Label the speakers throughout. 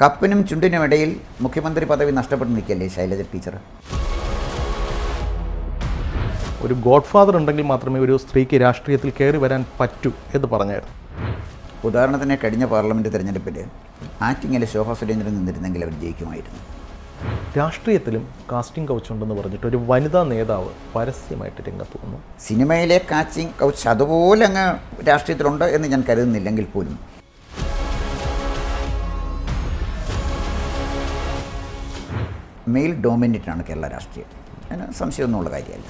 Speaker 1: കപ്പിനും ചുണ്ടിനുമിടയിൽ മുഖ്യമന്ത്രി പദവി നഷ്ടപ്പെട്ട് നിൽക്കുകയല്ലേ ശൈലജ ടീച്ചർ?
Speaker 2: ഒരു ഗോഡ് ഫാദർ ഉണ്ടെങ്കിൽ മാത്രമേ ഒരു സ്ത്രീക്ക് രാഷ്ട്രീയത്തിൽ കയറി വരാൻ പറ്റൂ എന്ന് പറഞ്ഞായിരുന്നു.
Speaker 1: ഉദാഹരണത്തിന് കഴിഞ്ഞ പാർലമെൻറ്റ് തിരഞ്ഞെടുപ്പിൽ ആറ്റിങ്ങൽ ശോഭാ സുരേന്ദ്രൻ നിന്നിരുന്നെങ്കിൽ അവർ ജയിക്കുമായിരുന്നു.
Speaker 2: രാഷ്ട്രീയത്തിലും കാസ്റ്റിംഗ് കൗച്ച് ഉണ്ടെന്ന് പറഞ്ഞിട്ട് ഒരു വനിതാ നേതാവ് പരസ്യമായിട്ട് രംഗത്ത് വന്നു.
Speaker 1: സിനിമയിലെ കാസ്റ്റിംഗ് കൗച്ച് അതുപോലെ അങ്ങ് രാഷ്ട്രീയത്തിലുണ്ട് എന്ന് ഞാൻ കരുതുന്നില്ലെങ്കിൽ പോലും മെയിൽ ഡോമിനേറ്റാണ് കേരള രാഷ്ട്രീയം. അതിന് സംശയമൊന്നുമുള്ള കാര്യമല്ല.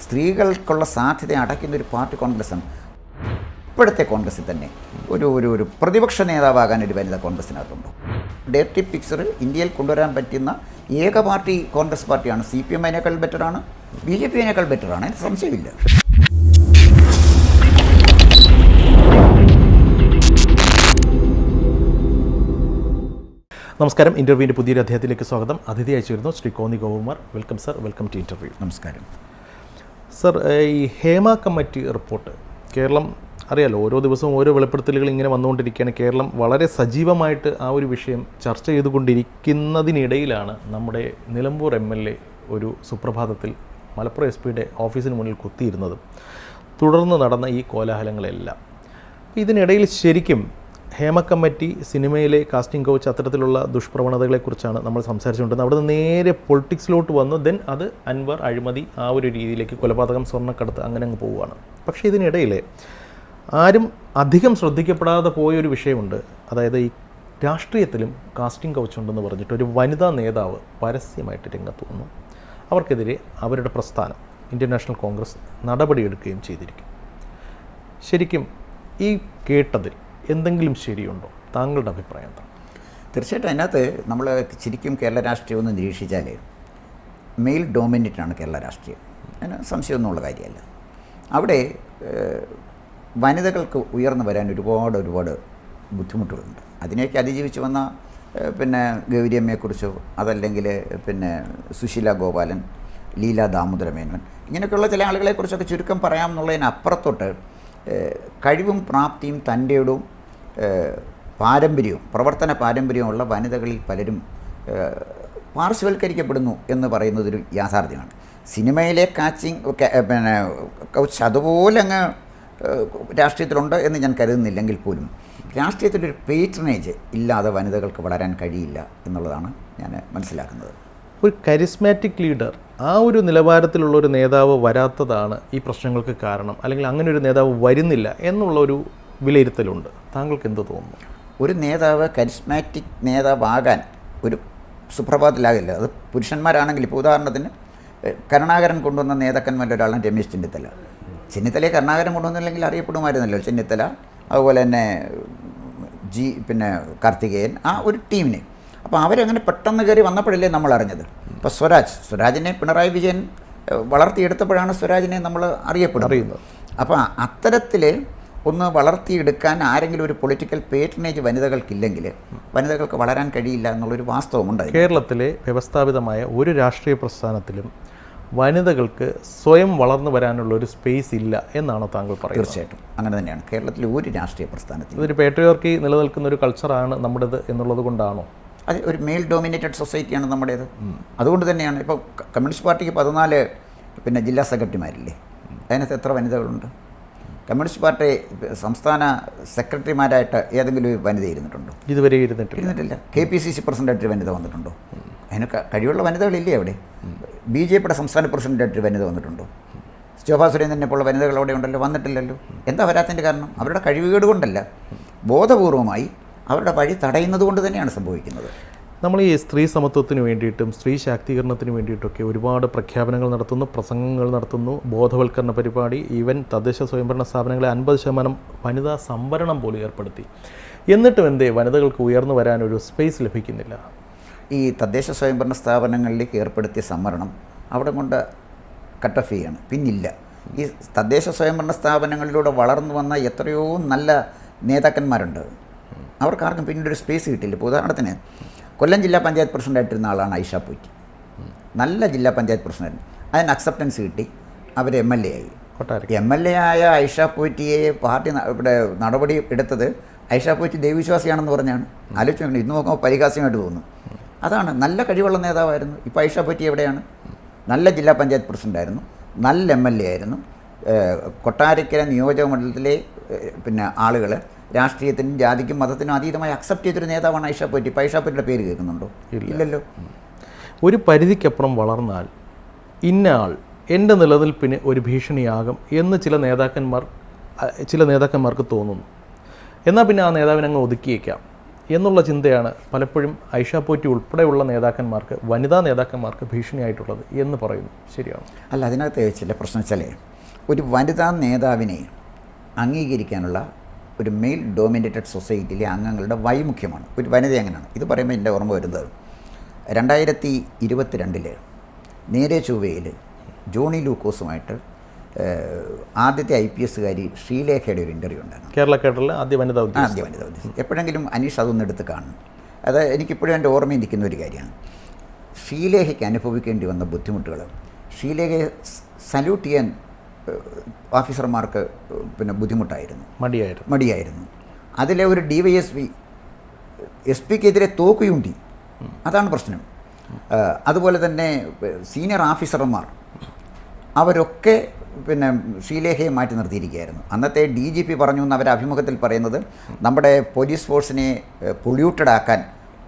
Speaker 1: സ്ത്രീകൾക്കുള്ള സാധ്യത അടയ്ക്കുന്നൊരു പാർട്ടി കോൺഗ്രസ്സാണ്. ഇപ്പോഴത്തെ കോൺഗ്രസ്സിൽ തന്നെ ഒരു പ്രതിപക്ഷ നേതാവാകാൻ ഒരു വനിത കോൺഗ്രസ്സിനകത്തുണ്ടോ? ഡേർട്ടി പിക്ചർ ഇന്ത്യയിൽ കൊണ്ടുവരാൻ പറ്റുന്ന ഏക പാർട്ടി കോൺഗ്രസ് പാർട്ടിയാണ്. CPM അതിനേക്കാൾ ബെറ്ററാണ്, BJP അതിനേക്കാൾ ബെറ്ററാണ്, അതിന് സംശയമില്ല.
Speaker 2: നമസ്കാരം. ഇൻ്റർവ്യൂവിൻ്റെ പുതിയൊരു അധ്യായത്തിലേക്ക് സ്വാഗതം. അതിഥി അയച്ചിരുന്നു Shri Konni Gopakumar. Welcome sir, welcome to interview.
Speaker 1: നമസ്കാരം
Speaker 2: സർ. ഈ ഹേമ കമ്മിറ്റി റിപ്പോർട്ട്, കേരളം അറിയാലോ, ഓരോ ദിവസവും ഓരോ വെളിപ്പെടുത്തലുകൾ ഇങ്ങനെ വന്നുകൊണ്ടിരിക്കുകയാണ്. കേരളം വളരെ സജീവമായിട്ട് ആ ഒരു വിഷയം ചർച്ച ചെയ്തുകൊണ്ടിരിക്കുന്നതിനിടയിലാണ് നമ്മുടെ നിലമ്പൂർ MLA ഒരു സുപ്രഭാതത്തിൽ മലപ്പുറം SP ഓഫീസിന് മുന്നിൽ കുത്തിയിരുന്നതും തുടർന്ന് നടന്ന ഈ കോലാഹലങ്ങളെല്ലാം. ഇതിനിടയിൽ ശരിക്കും ഹേമ കമ്മിറ്റി, സിനിമയിലെ കാസ്റ്റിംഗ് കൗച്ച്, അത്തരത്തിലുള്ള ദുഷ്പ്രവണതകളെക്കുറിച്ചാണ് നമ്മൾ സംസാരിച്ചുകൊണ്ടിരുന്നത്. അവിടെ നിന്ന് നേരെ പൊളിറ്റിക്സിലോട്ട് വന്നു. ദെൻ അത് അൻവർ, അഴിമതി, ആ ഒരു രീതിയിലേക്ക്, കൊലപാതകം, സ്വർണ്ണക്കടത്ത്, അങ്ങനെ അങ്ങ് പോവുകയാണ്. പക്ഷേ ഇതിനിടയിൽ ആരും അധികം ശ്രദ്ധിക്കപ്പെടാതെ പോയൊരു വിഷയമുണ്ട്. അതായത് ഈ രാഷ്ട്രീയത്തിലും കാസ്റ്റിംഗ് കൗച്ച് ഉണ്ടെന്ന് പറഞ്ഞിട്ട് ഒരു വനിതാ നേതാവ് പരസ്യമായിട്ട് രംഗത്ത് വന്നു. അവർക്കെതിരെ അവരുടെ പ്രസ്ഥാനം ഇന്ത്യൻ നാഷണൽ കോൺഗ്രസ് നടപടിയെടുക്കുകയും ചെയ്തിരിക്കും. ശരിക്കും ഈ കേട്ടതിൽ എന്തെങ്കിലും ശരിയുണ്ടോ? താങ്കളുടെ അഭിപ്രായം എന്താണ്?
Speaker 1: തീർച്ചയായിട്ടും അതിനകത്ത് നമ്മൾ ശരിക്കും കേരള രാഷ്ട്രീയം ഒന്ന് നിരീക്ഷിച്ചാൽ മെയിൽ ഡോമിനേറ്റാണ് കേരള രാഷ്ട്രീയം. അതിന് സംശയമൊന്നുമുള്ള കാര്യമല്ല. അവിടെ വനിതകൾക്ക് ഉയർന്നു വരാൻ ഒരുപാട് ബുദ്ധിമുട്ടുകളുണ്ട്. അതിനെയൊക്കെ അതിജീവിച്ച് വന്ന പിന്നെ ഗൗരിയമ്മയെക്കുറിച്ചോ അതല്ലെങ്കിൽ പിന്നെ സുശീല ഗോപാലൻ, ലീല ദാമോദരമേനോൻ, ഇങ്ങനെയൊക്കെയുള്ള ചില ആളുകളെക്കുറിച്ചൊക്കെ ചുരുക്കം പറയാമെന്നുള്ളതിനപ്പുറത്തോട്ട് കഴിവും പ്രാപ്തിയും തൻ്റെയും പാരമ്പര്യവും പ്രവർത്തന പാരമ്പര്യമുള്ള വനിതകളിൽ പലരും പാർശ്വവൽക്കരിക്കപ്പെടുന്നു എന്ന് പറയുന്നതൊരു യാഥാർത്ഥ്യമാണ്. സിനിമയിലെ പിന്നെ കൗച്ച് അതുപോലെ അങ്ങ് രാഷ്ട്രീയത്തിലുണ്ട് എന്ന് ഞാൻ കരുതുന്നില്ലെങ്കിൽ പോലും രാഷ്ട്രീയത്തിലൊരു പേട്രണേജ് ഇല്ലാതെ വനിതകൾക്ക് വളരാൻ കഴിയില്ല എന്നുള്ളതാണ് ഞാൻ മനസ്സിലാക്കുന്നത്.
Speaker 2: ഒരു കരിസ്മാറ്റിക് ലീഡർ, ആ ഒരു നിലവാരത്തിലുള്ള ഒരു നേതാവ് വരാത്തതാണ് ഈ പ്രശ്നങ്ങൾക്ക് കാരണം, അല്ലെങ്കിൽ അങ്ങനെ ഒരു നേതാവ് വരുന്നില്ല എന്നുള്ളൊരു വിലയിരുത്തലുണ്ട്. താങ്കൾക്ക് എന്ത് തോന്നുന്നു?
Speaker 1: ഒരു നേതാവ് കരിസ്മാറ്റിക് നേതാവാകാൻ ഒരു സുപ്രഭാതത്തിലാകില്ല. അത് പുരുഷന്മാരാണെങ്കിൽ, ഇപ്പോൾ ഉദാഹരണത്തിന് കരുണാകരൻ കൊണ്ടുവന്ന നേതാക്കന്മാരുടെ ഒരാളാണ് രമേശ് ചെന്നിത്തല. ചെന്നിത്തലയെ കരുണാകരൻ കൊണ്ടുവന്നില്ലെങ്കിൽ അറിയപ്പെടുമായിരുന്നല്ലോ ചെന്നിത്തല, അതുപോലെ തന്നെ പിന്നെ കാർത്തികേയൻ, ആ ഒരു ടീമിനെ. അപ്പോൾ അവരങ്ങനെ പെട്ടെന്ന് കയറി വന്നപ്പോഴല്ലേ നമ്മൾ അറിഞ്ഞത്. ഇപ്പോൾ സ്വരാജിനെ പിണറായി വിജയൻ വളർത്തിയെടുത്തപ്പോഴാണ് സ്വരാജിനെ നമ്മൾ അറിയുന്നത്. അപ്പോൾ അത്തരത്തിൽ ഒന്ന് വളർത്തിയെടുക്കാൻ ആരെങ്കിലും ഒരു പൊളിറ്റിക്കൽ പേട്രണേജ് വനിതകൾക്കില്ലെങ്കിൽ വനിതകൾക്ക് വളരാൻ കഴിയില്ല എന്നുള്ളൊരു വാസ്തവമുണ്ട്.
Speaker 2: കേരളത്തിലെ വ്യവസ്ഥാപിതമായ ഒരു രാഷ്ട്രീയ പ്രസ്ഥാനത്തിലും വനിതകൾക്ക് സ്വയം വളർന്നു വരാനുള്ള ഒരു സ്പേസ് ഇല്ല എന്നാണോ താങ്കൾ പറയുന്നത്?
Speaker 1: തീർച്ചയായിട്ടും അങ്ങനെ തന്നെയാണ്. കേരളത്തിലെ ഒരു രാഷ്ട്രീയ പ്രസ്ഥാനത്തിൽ
Speaker 2: ഇതൊരു പേട്രിയാർക്കി നിലനിൽക്കുന്ന ഒരു കൾച്ചറാണ് നമ്മുടേത് എന്നുള്ളത് കൊണ്ടാണോ?
Speaker 1: അത് ഒരു മെയിൽ ഡോമിനേറ്റഡ് സൊസൈറ്റിയാണ് നമ്മുടേത്. അതുകൊണ്ട് തന്നെയാണ് ഇപ്പോൾ കമ്മ്യൂണിസ്റ്റ് പാർട്ടിക്ക് 14 പിന്നെ ജില്ലാ സെക്രട്ടറിമാരില്ലേ, അതിനകത്ത് എത്ര വനിതകളുണ്ട്? കമ്മ്യൂണിസ്റ്റ് പാർട്ടി സംസ്ഥാന സെക്രട്ടറിമാരായിട്ട് ഏതെങ്കിലും ഒരു വനിത ഇരുന്നിട്ടുണ്ടോ?
Speaker 2: ഇതുവരെ ഇരുന്നിട്ടില്ല.
Speaker 1: KPCC പ്രസിഡൻ്റായിട്ട് വനിത വന്നിട്ടുണ്ടോ? അതിന് കഴിവുള്ള വനിതകളില്ലേ അവിടെ? BJP സംസ്ഥാന പ്രസിഡൻ്റായിട്ട് വനിത വന്നിട്ടുണ്ടോ? ശോഭാ സുരേന്ദ്രനെ പോലുള്ള വനിതകൾ അവിടെ ഉണ്ടല്ലോ, വന്നിട്ടില്ലല്ലോ. എന്താ വരാത്തതിൻ്റെ കാരണം? അവരുടെ കഴിവുകേട് കൊണ്ടല്ല, ബോധപൂർവമായി അവരുടെ വഴി തടയുന്നത് കൊണ്ട് തന്നെയാണ് സംഭവിക്കുന്നത്.
Speaker 2: നമ്മൾ ഈ സ്ത്രീ സമത്വത്തിന് വേണ്ടിയിട്ടും സ്ത്രീ ശാക്തീകരണത്തിന് വേണ്ടിയിട്ടൊക്കെ ഒരുപാട് പ്രഖ്യാപനങ്ങൾ നടത്തുന്നു, പ്രസംഗങ്ങൾ നടത്തുന്നു, ബോധവൽക്കരണ പരിപാടി, ഈവൻ തദ്ദേശ സ്വയംഭരണ സ്ഥാപനങ്ങളെ 50% വനിതാ സംവരണം പോലും ഏർപ്പെടുത്തി. എന്നിട്ടും എന്തേ വനിതകൾക്ക് ഉയർന്നു വരാനൊരു സ്പേസ് ലഭിക്കുന്നില്ല?
Speaker 1: ഈ തദ്ദേശ സ്വയംഭരണ സ്ഥാപനങ്ങളിലേക്ക് ഏർപ്പെടുത്തിയ സംവരണം അവിടെ കൊണ്ട് കട്ട് ഓഫ് ചെയ്യാണ്, പിന്നില്ല. ഈ തദ്ദേശ സ്വയംഭരണ സ്ഥാപനങ്ങളിലൂടെ വളർന്നു വന്ന എത്രയോ നല്ല നേതാക്കന്മാരുണ്ട്, അവർക്കാർക്കും പിന്നീട് ഒരു സ്പേസ് കിട്ടില്ല. ഇപ്പോൾ ഉദാഹരണത്തിന് കൊല്ലം ജില്ലാ പഞ്ചായത്ത് പ്രസിഡൻ്റായിട്ടിരുന്ന ആളാണ് ഐഷ പോറ്റി. നല്ല ജില്ലാ പഞ്ചായത്ത് പ്രസിഡന്റ്, അതിന് അക്സെപ്റ്റൻസ് കിട്ടി, അവർ MLA ആയി. MLA ആയ ഐഷ പോറ്റിയെ പാർട്ടി ഇവിടെ നടപടി എടുത്തത് ഐഷ പോറ്റി ദൈവവിശ്വാസിയാണെന്ന് പറഞ്ഞാണ്. ആലോചിച്ച് നോക്കണം. ഇന്ന് നോക്കുമ്പോൾ പരിഹാസ്യമായിട്ട് തോന്നുന്നു. അതാണ്, നല്ല കഴിവുള്ള നേതാവായിരുന്നു. ഇപ്പോൾ ഐഷ പോറ്റി എവിടെയാണ്? നല്ല ജില്ലാ പഞ്ചായത്ത് പ്രസിഡൻ്റായിരുന്നു, നല്ല MLA ആയിരുന്നു. കൊട്ടാരക്കര നിയോജക മണ്ഡലത്തിലെ പിന്നെ ആളുകൾ രാഷ്ട്രീയത്തിനും ജാതിക്കും മതത്തിനും അതീതമായി അക്സെപ്റ്റ് ചെയ്തൊരു നേതാവാണ് ഐഷ പോറ്റി. ഇപ്പോൾ ഐഷ പോറ്റിയുടെ പേര് കേൾക്കുന്നുണ്ടോ? ഇല്ലല്ലോ.
Speaker 2: ഒരു പരിധിക്കപ്പുറം വളർന്നാൽ ഇന്ന ആൾ എൻ്റെ നിലനിൽപ്പിന് ഒരു ഭീഷണിയാകും എന്ന് ചില നേതാക്കന്മാർക്ക് തോന്നുന്നു. എന്നാൽ പിന്നെ ആ നേതാവിനെ അങ്ങ് ഒതുക്കിയേക്കാം എന്നുള്ള ചിന്തയാണ് പലപ്പോഴും ഐഷ പോറ്റി ഉൾപ്പെടെയുള്ള നേതാക്കന്മാർക്ക്, വനിതാ നേതാക്കന്മാർക്ക് ഭീഷണിയായിട്ടുള്ളത് എന്ന് പറയുന്നു. ശരിയാണ്.
Speaker 1: അല്ല, അതിനകത്ത് ചില പ്രശ്നം വെച്ചാൽ ഒരു വനിതാ നേതാവിനെ അംഗീകരിക്കാനുള്ള ഒരു മെയിൽ ഡോമിനേറ്റഡ് സൊസൈറ്റിയിലെ അംഗങ്ങളുടെ വൈമുഖ്യമാണ്. ഒരു വനിത അങ്ങനെയാണ്. ഇത് പറയുമ്പോൾ എൻ്റെ ഓർമ്മ വരുന്നത് 2022 നേരെ ചൊവ്വയിൽ ജോണി ലൂക്കോസുമായിട്ട് ആദ്യത്തെ IPSകാരി ശ്രീലേഖയുടെ ഒരു ഇൻ്റർവ്യൂ ഉണ്ടായിരുന്നു.
Speaker 2: കേരള കേഡറിലെ ആദ്യ വനിതാ
Speaker 1: ഉദ്യോഗസ്ഥ. എപ്പോഴെങ്കിലും അനീഷ് അതൊന്നും എടുത്ത് കാണും. അത് എനിക്കിപ്പോഴും എൻ്റെ ഓർമ്മയിൽ നിൽക്കുന്ന ഒരു കാര്യമാണ്. ശ്രീലേഖയ്ക്ക് അനുഭവിക്കേണ്ടി വന്ന ബുദ്ധിമുട്ടുകൾ, ശ്രീലേഖയെ സല്യൂട്ട് ചെയ്യാൻ ഓഫീസർമാർക്ക് പിന്നെ ബുദ്ധിമുട്ടായിരുന്നു, മടിയായിരുന്നു. അതിലെ ഒരു DYSP SPക്കെതിരെ തോക്കുയുണ്ടി, അതാണ് പ്രശ്നം. അതുപോലെ തന്നെ സീനിയർ ഓഫീസർമാർ അവരൊക്കെ പിന്നെ ശ്രീലേഖയെ മാറ്റി നിർത്തിയിരിക്കുകയായിരുന്നു. അന്നത്തെ DGP പറഞ്ഞു എന്ന് അവരുടെ അഭിമുഖത്തിൽ പറയുന്നത്, നമ്മുടെ പോലീസ് ഫോഴ്സിനെ പൊള്യൂട്ടഡ് ആക്കാൻ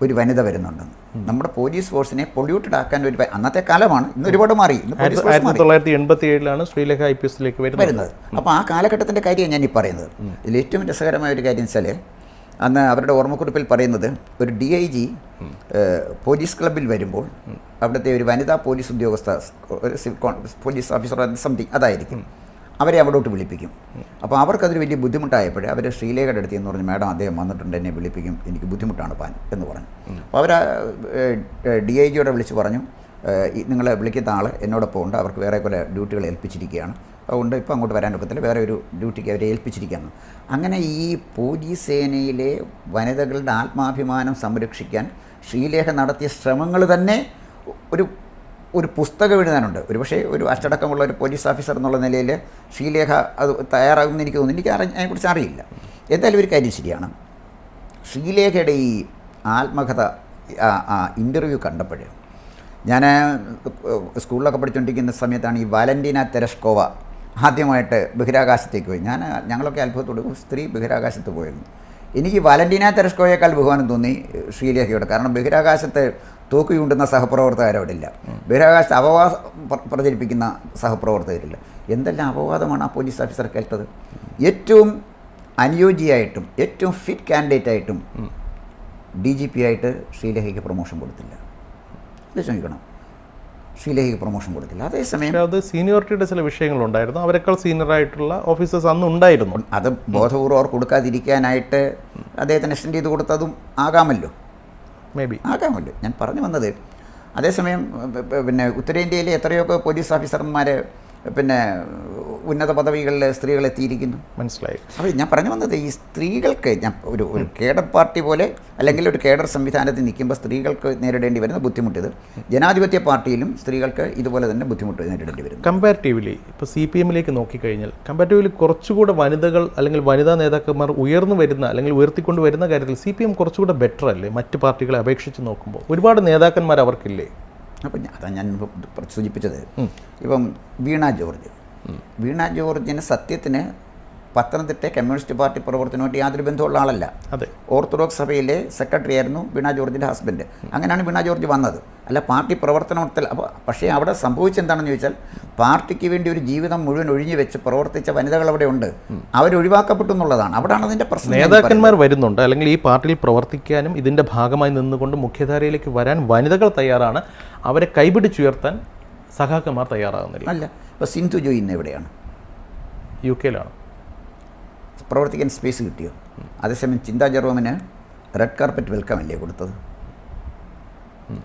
Speaker 1: ഒരു വനിത വരുന്നുണ്ടെന്ന്. നമ്മുടെ പോലീസ് ഫോഴ്സിനെ പൊള്യൂട്ടഡ് ആക്കാൻ ഒരു അന്നത്തെ കാലമാണ്, ഇന്ന് ഒരുപാട് മാറി.
Speaker 2: 1987 ശ്രീലേഖ IPSലേക്ക് വരുന്നത്.
Speaker 1: അപ്പോൾ ആ കാലഘട്ടത്തിൻ്റെ കാര്യമാണ് ഞാൻ ഈ പറയുന്നത്. ഇതിൽ ഏറ്റവും രസകരമായ ഒരു കാര്യം വെച്ചാൽ, അന്ന് അവരുടെ ഓർമ്മക്കുറിപ്പിൽ പറയുന്നത്, ഒരു DIG പോലീസ് ക്ലബ്ബിൽ വരുമ്പോൾ അവിടുത്തെ ഒരു വനിതാ പോലീസ് ഉദ്യോഗസ്ഥ, ഒരു പോലീസ് ഓഫീസർ സംതിങ് അതായിരിക്കും, അവരെ അവിടോട്ട് വിളിപ്പിക്കും. അപ്പോൾ അവർക്കതൊരു വലിയ ബുദ്ധിമുട്ടായപ്പോഴേ അവർ ശ്രീലേഖയുടെ അടുത്ത് എന്ന് പറഞ്ഞു, മാഡം അദ്ദേഹം വന്നിട്ടുണ്ട്, എന്നെ വിളിപ്പിക്കും, എനിക്ക് ബുദ്ധിമുട്ടാണ് പാൻ എന്ന് പറഞ്ഞു. അപ്പോൾ അവർ DIGയോടെ വിളിച്ച് പറഞ്ഞു, നിങ്ങൾ വിളിക്കുന്ന ആൾ എന്നോടൊപ്പം ഉണ്ട്, അവർക്ക് വേറെ കുറെ ഡ്യൂട്ടികൾ ഏൽപ്പിച്ചിരിക്കുകയാണ്, അതുകൊണ്ട് ഇപ്പോൾ അങ്ങോട്ട് വരാൻ ഒക്കത്തില്ല, വേറെ ഒരു ഡ്യൂട്ടിക്ക് അവരെ ഏൽപ്പിച്ചിരിക്കുകയാണ്. അങ്ങനെ ഈ പോലീസ് സേനയിലെ വനിതകളുടെ ആത്മാഭിമാനം സംരക്ഷിക്കാൻ ശ്രീലേഖ നടത്തിയ ശ്രമങ്ങൾ തന്നെ ഒരു പുസ്തകം എഴുതാനുണ്ട്. ഒരുപക്ഷെ ഒരു അച്ചടക്കമുള്ള ഒരു പോലീസ് ഓഫീസർ എന്നുള്ള നിലയിൽ ശ്രീലേഖ അത് തയ്യാറാകുമെന്ന് എനിക്ക് തോന്നുന്നു. എനിക്ക് അതിനെക്കുറിച്ച് അറിയില്ല. എന്തായാലും ഒരു കാര്യം ശരിയാണ്, ശ്രീലേഖയുടെ ഈ ആത്മകഥ ഇൻ്റർവ്യൂ കണ്ടപ്പോൾ, ഞാൻ സ്കൂളിലൊക്കെ പഠിച്ചുകൊണ്ടിരിക്കുന്ന സമയത്താണ് ഈ വാലന്റീന തെരഷ്കോവ ആദ്യമായിട്ട് ബഹിരാകാശത്തേക്ക് പോയി. ഞങ്ങളൊക്കെ അത്ഭുതത്തോട് സ്ത്രീ ബഹിരാകാശത്ത് പോയിരുന്നു. എനിക്ക് വാലന്റീന തെരഷ്കോവയേക്കാൾ ബഹുമാനം തോന്നി ശ്രീലേഖയോട്. കാരണം ബഹിരാകാശത്ത് തോക്കുയുണ്ടുന്ന സഹപ്രവർത്തകരവിടെ ഇല്ല, ബഹിരാകാശത്ത് അപവാദം പ്രചരിപ്പിക്കുന്ന സഹപ്രവർത്തകരില്ല. എന്തെല്ലാം അപവാദമാണ് ആ പോലീസ് ഓഫീസർ കേട്ടത്. ഏറ്റവും അനുയോജ്യയായിട്ടും ഏറ്റവും ഫിറ്റ് കാൻഡിഡേറ്റായിട്ടും DGP ആയിട്ട് ശ്രീലേഖയ്ക്ക് പ്രൊമോഷൻ കൊടുത്തില്ല. ഇത് ചോദിക്കണം, ശ്രീലേഖയ്ക്ക് പ്രൊമോഷൻ കൊടുത്തില്ല. അതേസമയം
Speaker 2: അത് സീനിയോറിറ്റിയുടെ ചില വിഷയങ്ങളുണ്ടായിരുന്നു, അവരെക്കാൾ സീനിയറായിട്ടുള്ള ഓഫീസേഴ്സ് അന്ന് ഉണ്ടായിരുന്നു.
Speaker 1: അത് ബോധപൂർവ്വം അവർ കൊടുക്കാതിരിക്കാനായിട്ട് അദ്ദേഹത്തിന് എക്സ്റ്റെൻഡ് ചെയ്ത് കൊടുത്തതും ആകാമല്ലോ, ആകാമല്ലോ. ഞാൻ പറഞ്ഞു വന്നത്, അതേസമയം പിന്നെ ഉത്തരേന്ത്യയിലെ എത്രയൊക്കെ പോലീസ് ഓഫീസർമാർ പിന്നെ ഉന്നത പദവികളിൽ സ്ത്രീകൾ എത്തിയിരിക്കുന്നു.
Speaker 2: മനസ്സിലായി.
Speaker 1: അപ്പോൾ ഞാൻ പറഞ്ഞു വന്നത്, ഈ സ്ത്രീകൾക്ക് ഞാൻ ഒരു കേഡർ പാർട്ടി പോലെ അല്ലെങ്കിൽ ഒരു കേഡർ സംവിധാനത്തിൽ നിൽക്കുമ്പോൾ സ്ത്രീകൾക്ക് നേരിടേണ്ടി വരുന്ന ബുദ്ധിമുട്ടിത് ജനാധിപത്യ പാർട്ടിയിലും സ്ത്രീകൾക്ക് ഇതുപോലെ തന്നെ ബുദ്ധിമുട്ട് നേരിടേണ്ടി വരും.
Speaker 2: കമ്പാരിറ്റീവ്ലി ഇപ്പോൾ CPMലേക്ക് നോക്കിക്കഴിഞ്ഞാൽ കമ്പാരിറ്റീവ്ലി കുറച്ചുകൂടെ വനിതകൾ അല്ലെങ്കിൽ വനിതാ നേതാക്കന്മാർ ഉയർന്നു വരുന്ന അല്ലെങ്കിൽ ഉയർത്തിക്കൊണ്ട് വരുന്ന കാര്യത്തിൽ CPM കുറച്ചുകൂടെ ബെറ്റർ അല്ലേ മറ്റ് പാർട്ടികളെ അപേക്ഷിച്ച് നോക്കുമ്പോൾ? ഒരുപാട് നേതാക്കന്മാർ അവർക്കില്ലേ?
Speaker 1: അപ്പം അതാണ് ഞാൻ സൂചിപ്പിച്ചത്. ഇപ്പം വീണ ജോർജിന് സത്യത്തിന് പത്തനംതിട്ട കമ്മ്യൂണിസ്റ്റ് പാർട്ടി പ്രവർത്തനമായിട്ട് യാതൊരു ബന്ധമുള്ള ആളല്ല.
Speaker 2: അതെ,
Speaker 1: ഓർത്തഡോക്സ് സഭയിലെ സെക്രട്ടറി ആയിരുന്നു വീണ ജോർജിൻ്റെ ഹസ്ബൻഡ്. അങ്ങനെയാണ് വീണ ജോർജ് വന്നത്, അല്ല പാർട്ടി പ്രവർത്തനത്തിൽ. അപ്പോൾ പക്ഷേ അവിടെ സംഭവിച്ചെന്താണെന്ന് ചോദിച്ചാൽ, പാർട്ടിക്ക് വേണ്ടി ഒരു ജീവിതം മുഴുവൻ ഒഴിഞ്ഞു വെച്ച് പ്രവർത്തിച്ച വനിതകൾ അവിടെ ഉണ്ട്, അവരൊഴിവാക്കപ്പെട്ടു എന്നുള്ളതാണ്. അവിടെയാണ് അതിൻ്റെ പ്രശ്നം.
Speaker 2: നേതാക്കന്മാർ വരുന്നുണ്ട്, അല്ലെങ്കിൽ ഈ പാർട്ടിയിൽ പ്രവർത്തിക്കാനും ഇതിൻ്റെ ഭാഗമായി നിന്നുകൊണ്ട് മുഖ്യധാരയിലേക്ക് വരാൻ വനിതകൾ തയ്യാറാണ്, അവരെ കൈപിടിച്ചുയർത്താൻ സഖാക്കന്മാർ തയ്യാറാകുന്നില്ല.
Speaker 1: അല്ല, ഇപ്പോൾ സിന്ധു ജോയി ഇന്ന് എവിടെയാണ്?
Speaker 2: UK
Speaker 1: പ്രവർത്തിക്കാൻ സ്പേസ് കിട്ടിയോ? അതേസമയം ചിന്താ ജെറോമിന് റെഡ് കാർപ്പറ്റ് വെൽക്കം അല്ലേ കൊടുത്തത്?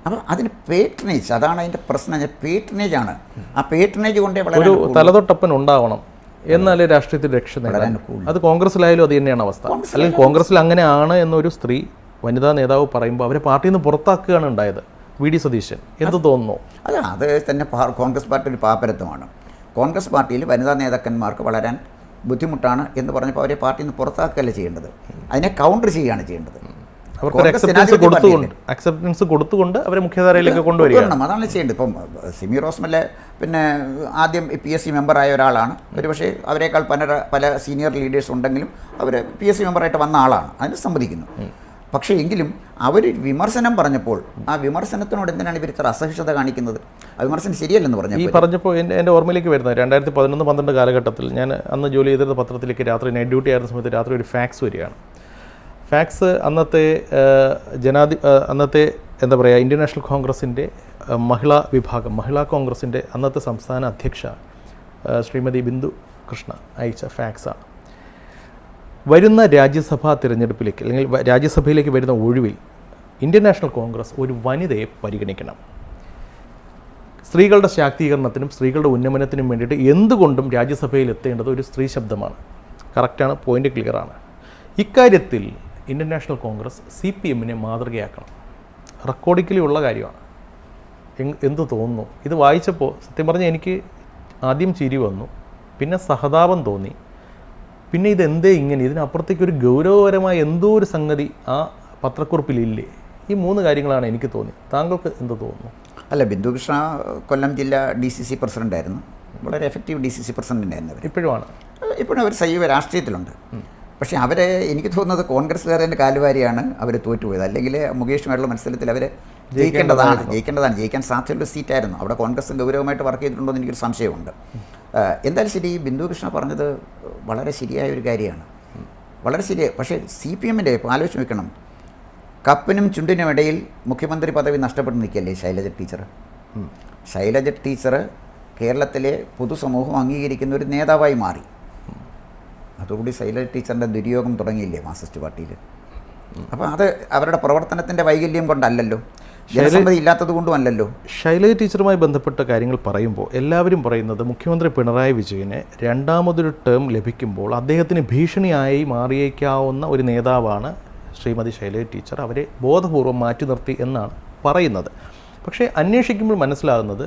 Speaker 1: അപ്പോൾ അതിന് പേട്രനേജ്, അതാണ് അതിൻ്റെ പ്രശ്നം. പേട്രനേജാണ്. ആ പേട്രനേജ് കൊണ്ടേ
Speaker 2: ഒരു തലതൊട്ടപ്പൻ ഉണ്ടാവണം, എന്നാലേ രാഷ്ട്രീയത്തിൽ രക്ഷ നേടാൻ. അത് കോൺഗ്രസ്സിലായാലും അത് തന്നെയാണ് അവസ്ഥ. അല്ലെങ്കിൽ കോൺഗ്രസ്സിൽ അങ്ങനെയാണ് എന്നൊരു സ്ത്രീ വനിതാ നേതാവ് പറയുമ്പോൾ അവരെ പാർട്ടിയിൽ നിന്ന് പുറത്താക്കുകയാണ് ഉണ്ടായത്. VD സതീശൻ എന്ത് തോന്നുന്നു?
Speaker 1: അത് തന്നെ കോൺഗ്രസ് പാർട്ടി ഒരു പാപ്പരത്വമാണ്. കോൺഗ്രസ് പാർട്ടിയിൽ വനിതാ നേതാക്കന്മാർക്ക് വളരാൻ ബുദ്ധിമുട്ടാണ് എന്ന് പറഞ്ഞപ്പോൾ അവരെ പാർട്ടിയിൽ നിന്ന് പുറത്താക്കുകയല്ല ചെയ്യേണ്ടത്, അതിനെ കൗണ്ടർ ചെയ്യുകയാണ് ചെയ്യേണ്ടത്.
Speaker 2: അവർക്ക് അക്സെപ്റ്റൻസ് കൊടുത്തുകൊണ്ട് അവരെ മുഖ്യധാരയിലേക്ക് കൊണ്ടുവരണം,
Speaker 1: അതാണ് ചെയ്യേണ്ടത്. ഇപ്പം സിമി റോസ്മല് പിന്നെ ആദ്യം PSC മെമ്പറായ ഒരാളാണ്, ഒരുപക്ഷെ അവരെക്കാൾ പല സീനിയർ ലീഡേഴ്സ് ഉണ്ടെങ്കിലും അവർ PSC മെമ്പറായിട്ട് വന്ന ആളാണ്, അതിന് സമ്മതിക്കുന്നു. പക്ഷേ എങ്കിലും അവർ വിമർശനം പറഞ്ഞപ്പോൾ ആ വിമർശനത്തിനോട് എന്തിനാണ് ഇവർ ഇത്ര അസഹിഷ്ണുത കാണിക്കുന്നത്? ആ വിമർശനം ശരിയല്ലെന്ന്
Speaker 2: പറഞ്ഞപ്പോൾ എൻ്റെ ഓർമ്മയിലേക്ക് വരുന്നത് 2011-12 കാലഘട്ടത്തിൽ ഞാൻ അന്ന് ജോലി ചെയ്തിരുന്ന പത്രത്തിലേക്ക് രാത്രി നൈറ്റ് ഡ്യൂട്ടി ആയിരുന്ന സമയത്ത് രാത്രി ഒരു ഫാക്സ് വരികയാണ്. ഫാക്സ് അന്നത്തെ എന്താ പറയുക, ഇന്ത്യൻ നാഷണൽ കോൺഗ്രസിൻ്റെ മഹിളാ കോൺഗ്രസിൻ്റെ അന്നത്തെ സംസ്ഥാന അധ്യക്ഷ ശ്രീമതി ബിന്ദു കൃഷ്ണ അയച്ച ഫാക്സാണ്. വരുന്ന രാജ്യസഭാ തിരഞ്ഞെടുപ്പിലേക്ക് അല്ലെങ്കിൽ രാജ്യസഭയിലേക്ക് വരുന്ന ഒഴിവിൽ ഇന്ത്യൻ നാഷണൽ കോൺഗ്രസ് ഒരു വനിതയെ പരിഗണിക്കണം. സ്ത്രീകളുടെ ശാക്തീകരണത്തിനും സ്ത്രീകളുടെ ഉന്നമനത്തിനും വേണ്ടിയിട്ട് എന്തുകൊണ്ടും രാജ്യസഭയിൽ എത്തേണ്ടത് ഒരു സ്ത്രീ ശബ്ദമാണ്. കറക്റ്റാണ്, പോയിൻ്റ് ക്ലിയറാണ്. ഇക്കാര്യത്തിൽ ഇന്ത്യൻ നാഷണൽ കോൺഗ്രസ് CPM-നെ മാതൃകയാക്കണം. റെക്കോർഡിക്കലി ഉള്ള കാര്യമാണ്. എന്തു തോന്നുന്നു ഇത് വായിച്ചപ്പോൾ? സത്യം പറഞ്ഞാൽ എനിക്ക് ആദ്യം ചിരി വന്നു, പിന്നെ സഹതാപം തോന്നി, പിന്നെ ഇതെന്തേ ഇങ്ങനെ, ഇതിനപ്പുറത്തേക്ക് ഒരു ഗൗരവപരമായ എന്തോ ഒരു സംഗതി ആ പത്രക്കുറിപ്പിലില്ലേ? ഈ 3 കാര്യങ്ങളാണ് എനിക്ക് തോന്നി. താങ്കൾക്ക് എന്ത് തോന്നുന്നു?
Speaker 1: അല്ല, ബിന്ദു കൃഷ്ണ കൊല്ലം ജില്ലാ DCC പ്രസിഡൻ്റായിരുന്നു, വളരെ എഫക്റ്റീവ് DCC പ്രസിഡൻ്റായിരുന്നു അവർ. ഇപ്പോഴും അവർ സജീവ രാഷ്ട്രീയത്തിലുണ്ട്. പക്ഷേ അവരെ എനിക്ക് തോന്നുന്നത് കോൺഗ്രസ്സുകാരൻ്റെ കാലുവാരിയാണ് അവർ തോറ്റുപോയത്. അല്ലെങ്കിൽ മുകേഷുമായിട്ടുള്ള മത്സരത്തിൽ അവർ ജയിക്കേണ്ടതാണ്. ജയിക്കാൻ സാധ്യതയുള്ള സീറ്റായിരുന്നു. അവിടെ കോൺഗ്രസ് ഗൗരവമായിട്ട് വർക്ക് ചെയ്തിട്ടുണ്ടോ എന്ന് എനിക്കൊരു സംശയമുണ്ട്. എന്തായാലും ശരി, ബിന്ദു കൃഷ്ണ പറഞ്ഞത് വളരെ ശരിയായ ഒരു കാര്യമാണ്, വളരെ ശരിയായി. പക്ഷേ CPM-ൻ്റെ ഇപ്പോൾ ആലോചിച്ച് നോക്കണം, കപ്പിനും ചുണ്ടിനും ഇടയിൽ മുഖ്യമന്ത്രി പദവി നഷ്ടപ്പെട്ട് നിൽക്കുകയല്ലേ ശൈലജ ടീച്ചർ. ശൈലജ ടീച്ചർ കേരളത്തിലെ പൊതുസമൂഹം അംഗീകരിക്കുന്ന ഒരു നേതാവായി മാറി. അതുകൂടി ശൈലജ ടീച്ചറിൻ്റെ ദുര്യോഗം തുടങ്ങിയില്ലേ മാർക്സിസ്റ്റ് പാർട്ടിയിൽ. അപ്പോൾ അത് അവരുടെ പ്രവർത്തനത്തിൻ്റെ വൈകല്യം കൊണ്ടല്ലല്ലോ, ജനസമ്മതി ഇല്ലാത്തത് കൊണ്ടും അല്ലല്ലോ.
Speaker 2: ശൈലജ ടീച്ചറുമായി ബന്ധപ്പെട്ട കാര്യങ്ങൾ പറയുമ്പോൾ എല്ലാവരും പറയുന്നത് മുഖ്യമന്ത്രി പിണറായി വിജയന് രണ്ടാമതൊരു ടേം ലഭിക്കുമ്പോൾ അദ്ദേഹത്തിന് ഭീഷണിയായി മാറിയേക്കാവുന്ന ഒരു നേതാവാണ് ശ്രീമതി ശൈലജ ടീച്ചർ. അവരെ ബോധപൂർവം മാറ്റി നിർത്തി എന്നാണ് പറയുന്നത്. പക്ഷേ അന്വേഷിക്കുമ്പോൾ മനസ്സിലാകുന്നത്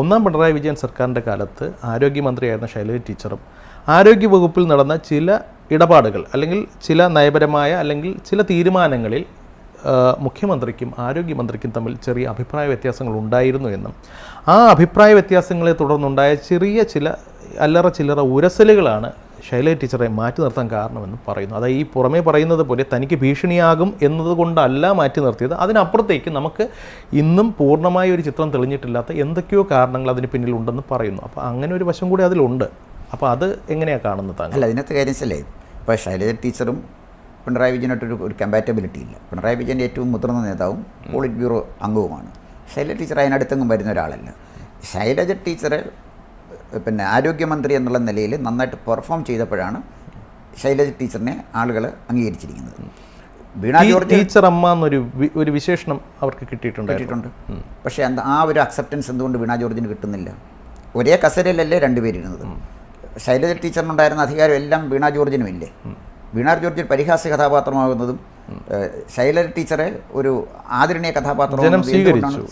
Speaker 2: 1ാം പിണറായി വിജയൻ സർക്കാരിൻ്റെ കാലത്ത് ആരോഗ്യമന്ത്രിയായിരുന്ന ശൈലജ ടീച്ചറും ആരോഗ്യവകുപ്പിൽ നടന്ന ചില ഇടപാടുകൾ അല്ലെങ്കിൽ ചില നയപരമായ അല്ലെങ്കിൽ ചില തീരുമാനങ്ങളിൽ മുഖ്യമന്ത്രിക്കും ആരോഗ്യമന്ത്രിക്കും തമ്മിൽ ചെറിയ അഭിപ്രായ വ്യത്യാസങ്ങൾ ഉണ്ടായിരുന്നു എന്നും ആ അഭിപ്രായ വ്യത്യാസങ്ങളെ തുടർന്നുണ്ടായ ചില ചില്ലറ ഉരസലുകളാണ് ശൈലജ ടീച്ചറെ മാറ്റി നിർത്താൻ കാരണമെന്നും പറയുന്നു. അതായത് ഈ പുറമേ പറയുന്നത് പോലെ തനിക്ക് ഭീഷണിയാകും എന്നതുകൊണ്ടല്ല മാറ്റി നിർത്തിയത്, അതിനപ്പുറത്തേക്ക് നമുക്ക് ഇന്നും പൂർണ്ണമായ ഒരു ചിത്രം തെളിഞ്ഞിട്ടില്ലാത്ത എന്തൊക്കെയോ കാരണങ്ങൾ അതിന് പിന്നിലുണ്ടെന്ന് പറയുന്നു. അപ്പോൾ അങ്ങനെ ഒരു വശം കൂടി അതിലുണ്ട്. അപ്പോൾ അത് എങ്ങനെയാണ് കാണുന്നത് താങ്കൾ?
Speaker 1: അല്ല, അതിനകത്ത് കാര്യം വെച്ചല്ലേ, ഇപ്പോൾ ശൈലജ ടീച്ചറും പിണറായി വിജയനായിട്ടൊരു കമ്പാറ്റബിലിറ്റി ഇല്ല. പിണറായി വിജയൻ്റെ ഏറ്റവും മുതിർന്ന നേതാവും പോളിറ്റ് ബ്യൂറോ അംഗവുമാണ്. ശൈലജ ടീച്ചർ അതിനടുത്തെങ്ങും വരുന്ന ഒരാളല്ല. ശൈലജ ടീച്ചർ പിന്നെ ആരോഗ്യമന്ത്രി എന്നുള്ള നിലയിൽ നന്നായിട്ട് പെർഫോം ചെയ്തപ്പോഴാണ് ശൈലജ ടീച്ചറിനെ ആളുകൾ അംഗീകരിച്ചിരിക്കുന്നത്. വീണ ജോർജ്
Speaker 2: ടീച്ചർ അമ്മ എന്നൊരു വിശേഷണം അവർക്ക് കിട്ടിയിട്ടുണ്ട്.
Speaker 1: പക്ഷേ ആ ഒരു അക്സെപ്റ്റൻസ് എന്തുകൊണ്ട് വീണ ജോർജിന് കിട്ടുന്നില്ല? ഒരേ കസേരയിലല്ലേ രണ്ടുപേരിരുന്നത്. ശൈലജ ടീച്ചറിനുണ്ടായിരുന്ന അധികാരം എല്ലാം വീണ ജോർജിനും ഇല്ലേ? വീണ ജോർജ് പരിഹാസ്യ കഥാപാത്രമാകുന്നതും ശൈലജ ടീച്ചറെ ഒരു ആദരണീയ കഥാപാത്രം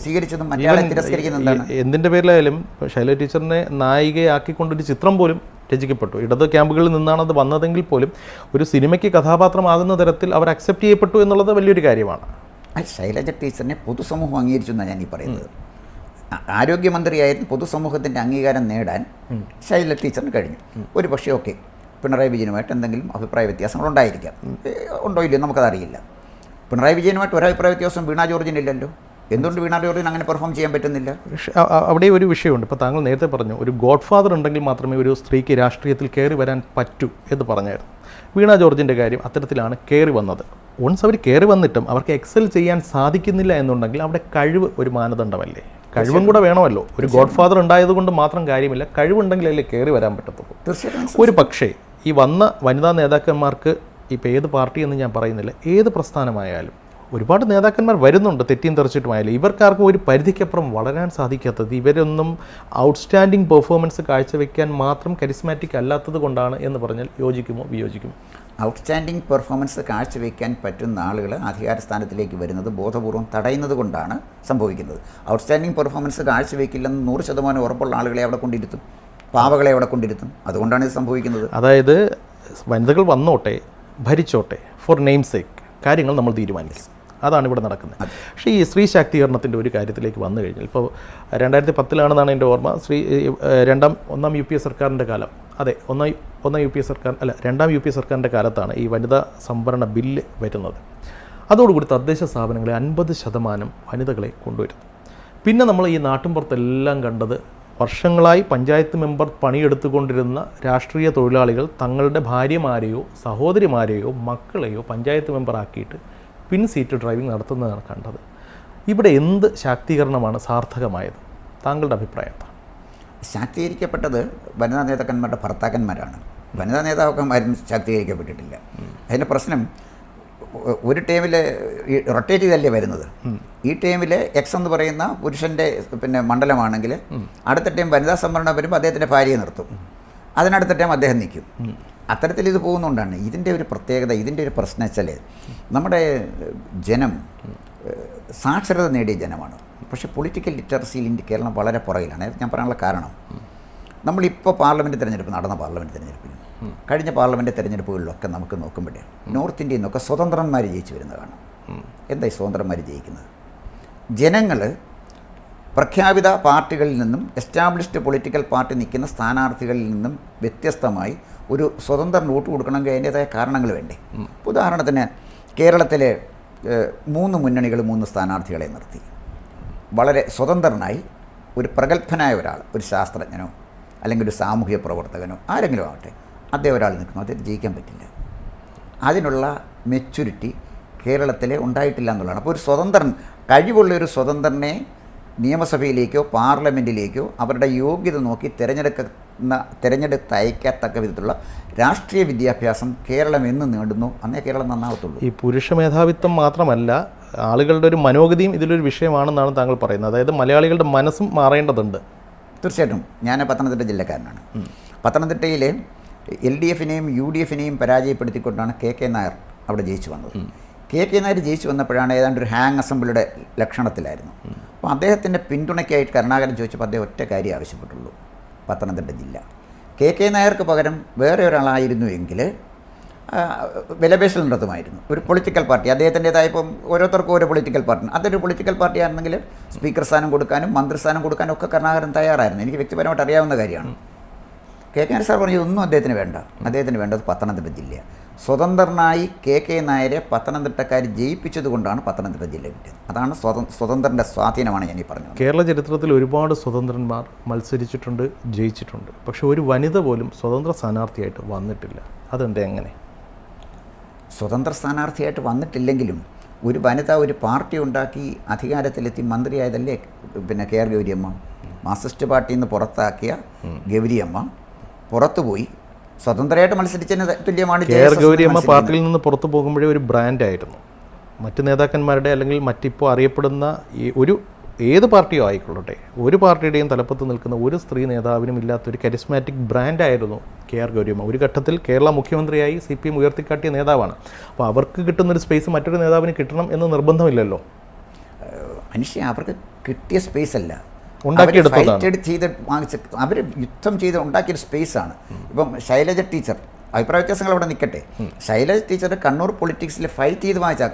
Speaker 1: സ്വീകരിച്ചതും മറ്റേ തിരസ്കരിക്കുന്നതാണ്.
Speaker 2: എന്തിൻ്റെ പേരിലായാലും ശൈലജ ടീച്ചറിനെ നായികയാക്കിക്കൊണ്ടൊരു ചിത്രം പോലും രചിക്കപ്പെട്ടു. ഇടത് ക്യാമ്പുകളിൽ നിന്നാണ് അത് വന്നതെങ്കിൽ പോലും ഒരു സിനിമയ്ക്ക് കഥാപാത്രമാകുന്ന തരത്തിൽ അവർ അക്സെപ്റ്റ് ചെയ്യപ്പെട്ടു എന്നുള്ളത് വലിയൊരു കാര്യമാണ്.
Speaker 1: ശൈലജ ടീച്ചറിനെ പൊതുസമൂഹം അംഗീകരിച്ചു എന്നാണ് ഞാൻ ഈ പറയുന്നത്. ആരോഗ്യമന്ത്രിയായിരുന്നു പൊതുസമൂഹത്തിൻ്റെ അംഗീകാരം നേടാൻ ശൈലജ ടീച്ചറിന് കഴിഞ്ഞു. ഒരു പക്ഷേ ഓക്കെ, പിണറായി വിജയനുമായിട്ട് എന്തെങ്കിലും അഭിപ്രായ വ്യത്യാസങ്ങൾ ഉണ്ടായിരിക്കാം, ഉണ്ടോ ഇല്ലയോ നമുക്കതറിയില്ല. പിണറായി വിജയനുമായിട്ട് ഒരഭിപ്രായ വ്യത്യാസം വീണ ജോർജിനില്ലല്ലോ. എന്തുകൊണ്ട് വീണ ജോർജിന് അങ്ങനെ പെർഫോം ചെയ്യാൻ പറ്റുന്നില്ല?
Speaker 2: അവിടെ ഒരു വിഷയമുണ്ട്. ഇപ്പോൾ താങ്കൾ നേരത്തെ പറഞ്ഞു ഒരു ഗോഡ് ഫാദർ ഉണ്ടെങ്കിൽ മാത്രമേ ഒരു സ്ത്രീക്ക് രാഷ്ട്രീയത്തിൽ കയറി വരാൻ പറ്റൂ എന്ന് പറഞ്ഞായിരുന്നു. വീണ ജോർജിൻ്റെ കാര്യം അത്തരത്തിലാണ് കയറി വന്നത്. വൺസ് അവർ കയറി വന്നിട്ടും അവർക്ക് എക്സൽ ചെയ്യാൻ സാധിക്കുന്നില്ല എന്നുണ്ടെങ്കിൽ അവിടെ കഴിവ് ഒരു മാനദണ്ഡമല്ലേ? കഴിവും കൂടെ വേണമല്ലോ. ഒരു ഗോഡ് ഫാദർ ഉണ്ടായതുകൊണ്ട് മാത്രം കാര്യമില്ല, കഴിവുണ്ടെങ്കിലല്ലേ കയറി വരാൻ പറ്റത്തുള്ളൂ.
Speaker 1: തീർച്ചയായിട്ടും.
Speaker 2: ഒരു പക്ഷേ ഈ വന്ന വനിതാ നേതാക്കന്മാർക്ക് ഇപ്പോൾ ഏത് പാർട്ടി എന്ന് ഞാൻ പറയുന്നില്ല, ഏത് പ്രസ്ഥാനമായാലും ഒരുപാട് നേതാക്കന്മാർ വരുന്നുണ്ട്, തെറ്റിയും തെറിച്ചിട്ടുമായാലും ഇവർക്കാർക്കും ഒരു പരിധിക്കപ്പുറം വളരാൻ സാധിക്കാത്തത് ഇവരൊന്നും ഔട്ട്സ്റ്റാൻഡിങ് പെർഫോമൻസ് കാഴ്ചവെക്കാൻ മാത്രം കരിസ്മാറ്റിക് അല്ലാത്തത് കൊണ്ടാണ് എന്ന് പറഞ്ഞാൽ യോജിക്കുമോ വിയോജിക്കുമോ?
Speaker 1: ഔട്ട്സ്റ്റാൻഡിങ് പെർഫോമൻസ് കാഴ്ചവെക്കാൻ പറ്റുന്ന ആളുകൾ അധികാരസ്ഥാനത്തിലേക്ക് വരുന്നത് ബോധപൂർവം തടയുന്നത് കൊണ്ടാണ് സംഭവിക്കുന്നത്. ഔട്ട്സ്റ്റാൻഡിങ് പെർഫോമൻസ് കാഴ്ചവെക്കില്ലെന്ന് 100% ഉറപ്പുള്ള ആളുകളെ അവിടെ കൊണ്ടിരുത്തും. പാവകളെ അവിടെ കൊണ്ടിരുത്തും. അതുകൊണ്ടാണ് ഇത് സംഭവിക്കുന്നത്.
Speaker 2: അതായത് വനിതകൾ വന്നോട്ടെ, ഭരിച്ചോട്ടെ, ഫോർ നെയിം സേക്ക് കാര്യങ്ങൾ നമ്മൾ തീരുമാനിക്കും. അതാണ് ഇവിടെ നടക്കുന്നത്. പക്ഷേ ഈ സ്ത്രീ ശാക്തീകരണത്തിൻ്റെ ഒരു കാര്യത്തിലേക്ക് വന്നു കഴിഞ്ഞാൽ, ഇപ്പോൾ 2010 എൻ്റെ ഓർമ്മ, ഒന്നാം യു പി എ സർക്കാരിൻ്റെ കാലം, അതെ ഒന്നാം യു പി എ സർക്കാർ അല്ല 2ാം യു പി എ സർക്കാരിൻ്റെ കാലത്താണ് ഈ വനിതാ സംവരണ ബില്ല് വരുന്നത്. അതോടുകൂടി തദ്ദേശ സ്ഥാപനങ്ങളെ 50% വനിതകളെ കൊണ്ടുവരുന്നു. പിന്നെ നമ്മൾ ഈ നാട്ടിൻപുറത്തെല്ലാം കണ്ടത്, വർഷങ്ങളായി പഞ്ചായത്ത് മെമ്പർ പണിയെടുത്തുകൊണ്ടിരുന്ന രാഷ്ട്രീയ തൊഴിലാളികൾ തങ്ങളുടെ ഭാര്യമാരെയോ സഹോദരിമാരെയോ മക്കളെയോ പഞ്ചായത്ത് മെമ്പറാക്കിയിട്ട് പിൻ സീറ്റ് ഡ്രൈവിംഗ് നടത്തുന്നതാണ് കണ്ടത്. ഇവിടെ എന്ത് ശാക്തീകരണമാണ് സാർത്ഥകമായത്? താങ്കളുടെ അഭിപ്രായം എന്താ?
Speaker 1: ശാക്തീകരിക്കപ്പെട്ടത് വനിതാ നേതാക്കന്മാരുടെ ഭർത്താക്കന്മാരാണ്. വനിതാ നേതാക്കന്മാരും ശാക്തീകരിക്കപ്പെട്ടിട്ടില്ല. അതിൻ്റെ പ്രശ്നം, ഒരു ടീമിൽ റൊട്ടേറ്റ് ചെയ്തല്ലേ വരുന്നത്. ഈ ടീമിൽ എക്സ് എന്ന് പറയുന്ന പുരുഷൻ്റെ മണ്ഡലമാണെങ്കിൽ അടുത്ത ടീം വനിതാ സംവരണം വരുമ്പോൾ അദ്ദേഹത്തിൻ്റെ ഭാര്യയെ നിർത്തും, അതിനടുത്ത ടൈം അദ്ദേഹം നിൽക്കും. അത്തരത്തിൽ ഇത് പോകുന്നതുകൊണ്ടാണ് ഇതിൻ്റെ ഒരു പ്രത്യേകത. ഇതിൻ്റെ ഒരു പ്രശ്നം വെച്ചാൽ, നമ്മുടെ ജനം സാക്ഷരത നേടിയ ജനമാണ്. പക്ഷേ പൊളിറ്റിക്കൽ ലിറ്ററസിയിൽ കേരളം വളരെ പുറകിലാണ്. ഞാൻ പറയാനുള്ള കാരണം, നമ്മളിപ്പോൾ പാർലമെൻറ്റ് തിരഞ്ഞെടുപ്പ് നടന്ന പാർലമെൻറ്റ് തിരഞ്ഞെടുപ്പിൽ, കഴിഞ്ഞ പാർലമെൻറ്റ് തിരഞ്ഞെടുപ്പുകളിലൊക്കെ നമുക്ക് നോക്കുമ്പോഴേ നോർത്ത് ഇന്ത്യയിൽ നിന്നൊക്കെ സ്വതന്ത്രന്മാർ ജയിച്ചു വരുന്നതാണ്. എന്തായി സ്വതന്ത്രന്മാർ ജയിക്കുന്നത്? ജനങ്ങൾ പ്രഖ്യാപിത പാർട്ടികളിൽ നിന്നും, എസ്റ്റാബ്ലിഷ്ഡ് പൊളിറ്റിക്കൽ പാർട്ടി നിൽക്കുന്ന സ്ഥാനാർത്ഥികളിൽ നിന്നും വ്യത്യസ്തമായി ഒരു സ്വതന്ത്രൻ വോട്ട് കൊടുക്കണമെങ്കിൽ അതിൻ്റേതായ കാരണങ്ങൾ വേണ്ടേ? ഉദാഹരണത്തിന് കേരളത്തിലെ 3 മുന്നണികൾ 3 സ്ഥാനാർത്ഥികളെ നിർത്തി. വളരെ സ്വതന്ത്രനായി ഒരു പ്രഗത്ഭനായ ഒരാൾ, ഒരു ശാസ്ത്രജ്ഞനോ അല്ലെങ്കിൽ ഒരു സാമൂഹിക പ്രവർത്തകനോ ആരെങ്കിലും ആവട്ടെ, അദ്ദേഹം ഒരാൾ നിൽക്കുന്നു, അതിൽ ജയിക്കാൻ പറ്റില്ല. അതിനുള്ള മെച്യൂരിറ്റി കേരളത്തിൽ ഉണ്ടായിട്ടില്ല എന്നുള്ളതാണ്. അപ്പോൾ ഒരു സ്വതന്ത്രൻ, കഴിവുള്ളൊരു സ്വതന്ത്രനെ നിയമസഭയിലേക്കോ പാർലമെൻറ്റിലേക്കോ അവരുടെ യോഗ്യത നോക്കി തിരഞ്ഞെടുത്തയക്കത്തക്ക വിധത്തിലുള്ള രാഷ്ട്രീയ വിദ്യാഭ്യാസം കേരളം എന്ന് നേടുന്നു, അന്നേ കേരളം നന്നാവത്തുള്ളൂ.
Speaker 2: ഈ പുരുഷ മേധാവിത്വം മാത്രമല്ല, ആളുകളുടെ ഒരു മനോഗതിയും ഇതിലൊരു വിഷയമാണെന്നാണ് താങ്കൾ പറയുന്നത്. അതായത് മലയാളികളുടെ മനസ്സും മാറേണ്ടതുണ്ട്.
Speaker 1: തീർച്ചയായിട്ടും. ഞാൻ പത്തനംതിട്ട ജില്ലക്കാരനാണ്. പത്തനംതിട്ടയിലെ LDFനെയും UDFനെയും പരാജയപ്പെടുത്തിക്കൊണ്ടാണ് KK നായർ അവിടെ ജയിച്ചു വന്നത്. KK നായർ ജയിച്ചു വന്നപ്പോഴാണ് ഏതാണ്ട് ഒരു ഹാങ് അസംബ്ലിയുടെ ലക്ഷണത്തിലായിരുന്നു. അപ്പോൾ അദ്ദേഹത്തിൻ്റെ പിന്തുണയ്ക്കായിട്ട് കരുണാകരൻ ചോദിച്ചപ്പോൾ അദ്ദേഹം ഒറ്റ കാര്യം ആവശ്യപ്പെട്ടുള്ളൂ, പത്തനംതിട്ട ജില്ല. KK നായർക്ക് പകരം വേറെ ഒരാളായിരുന്നു എങ്കിൽ വിലപേശൽ നടത്തുമായിരുന്നു. ഒരു പൊളിറ്റിക്കൽ പാർട്ടി അദ്ദേഹത്തിൻ്റെതായ, ഇപ്പം ഓരോരുത്തർക്കും ഓരോ പൊളിറ്റിക്കൽ പാർട്ടി, അതൊരു പൊളിറ്റിക്കൽ പാർട്ടി ആയിരുന്നെങ്കിൽ സ്പീക്കർ സ്ഥാനം കൊടുക്കാനും മന്ത്രിസ്ഥാനം കൊടുക്കാനും ഒക്കെ കരുണാകരൻ തയ്യാറായിരുന്നു. എനിക്ക് വ്യക്തിപരമായിട്ട് അറിയാവുന്ന കാര്യമാണ്. KK നായർ സാർ പറഞ്ഞു ഇതൊന്നും അദ്ദേഹത്തിന് വേണ്ട, അദ്ദേഹത്തിന് വേണ്ടത് പത്തനംതിട്ട ജില്ലയാണ്. സ്വതന്ത്രനായി KK നായരെ പത്തനംതിട്ടക്കാർ ജയിപ്പിച്ചത് കൊണ്ടാണ് പത്തനംതിട്ട ജില്ല കിട്ടിയത്. അതാണ് സ്വതന്ത്രൻ്റെ സ്വാധീനമാണ് ഞാൻ ഈ പറഞ്ഞത്.
Speaker 2: കേരള ചരിത്രത്തിൽ ഒരുപാട് സ്വതന്ത്രന്മാർ മത്സരിച്ചിട്ടുണ്ട്, ജയിച്ചിട്ടുണ്ട്. പക്ഷെ ഒരു വനിത പോലും സ്വതന്ത്ര സ്ഥാനാർത്ഥിയായിട്ട് വന്നിട്ടില്ല. അതെന്താ എങ്ങനെ?
Speaker 1: സ്വതന്ത്ര സ്ഥാനാർത്ഥിയായിട്ട് വന്നിട്ടില്ലെങ്കിലും ഒരു വനിത ഒരു പാർട്ടി ഉണ്ടാക്കി അധികാരത്തിലെത്തി മന്ത്രിയായതല്ലേ KR ഗൗരിയമ്മ. മാർക്സിസ്റ്റ് പാർട്ടിയിൽ നിന്ന് പുറത്താക്കിയ ഗൗരിയമ്മ പുറത്തുപോയി സ്വതന്ത്രമായിട്ട് മത്സരിച്ചതിന് തുല്യമാണ്.
Speaker 2: KR ഗൗരിയമ്മ പാർട്ടിയിൽ നിന്ന് പുറത്തു പോകുമ്പോഴേ ഒരു ബ്രാൻഡായിരുന്നു. മറ്റ് നേതാക്കന്മാരുടെ അല്ലെങ്കിൽ മറ്റിപ്പോൾ അറിയപ്പെടുന്ന ഏത് പാർട്ടിയോ ആയിക്കൊള്ളട്ടെ, ഒരു പാർട്ടിയുടെയും തലപ്പത്ത് നിൽക്കുന്ന ഒരു സ്ത്രീ നേതാവിനും ഇല്ലാത്തൊരു കരിസ്മാറ്റിക് ബ്രാൻഡായിരുന്നു KR ഗൗരിയമ്മ. ഒരു ഘട്ടത്തിൽ കേരള മുഖ്യമന്ത്രിയായി CPM ഉയർത്തിക്കാട്ടിയ നേതാവാണ്. അപ്പോൾ അവർക്ക് കിട്ടുന്നൊരു സ്പേസ് മറ്റൊരു നേതാവിന് കിട്ടണം എന്ന് നിർബന്ധമില്ലല്ലോ.
Speaker 1: മനുഷ്യ അവർക്ക് കിട്ടിയ സ്പേസ് അല്ല, അവർ യുദ്ധം ചെയ്ത് ഉണ്ടാക്കിയൊരു സ്പേസാണ്. ഇപ്പം ശൈലജ ടീച്ചർ, അഭിപ്രായ വ്യത്യാസങ്ങൾ അവിടെ നിൽക്കട്ടെ, ശൈലജ ടീച്ചർ കണ്ണൂർ പൊളിറ്റിക്സിൽ ഫൈറ്റ് ചെയ്ത് വാങ്ങിച്ച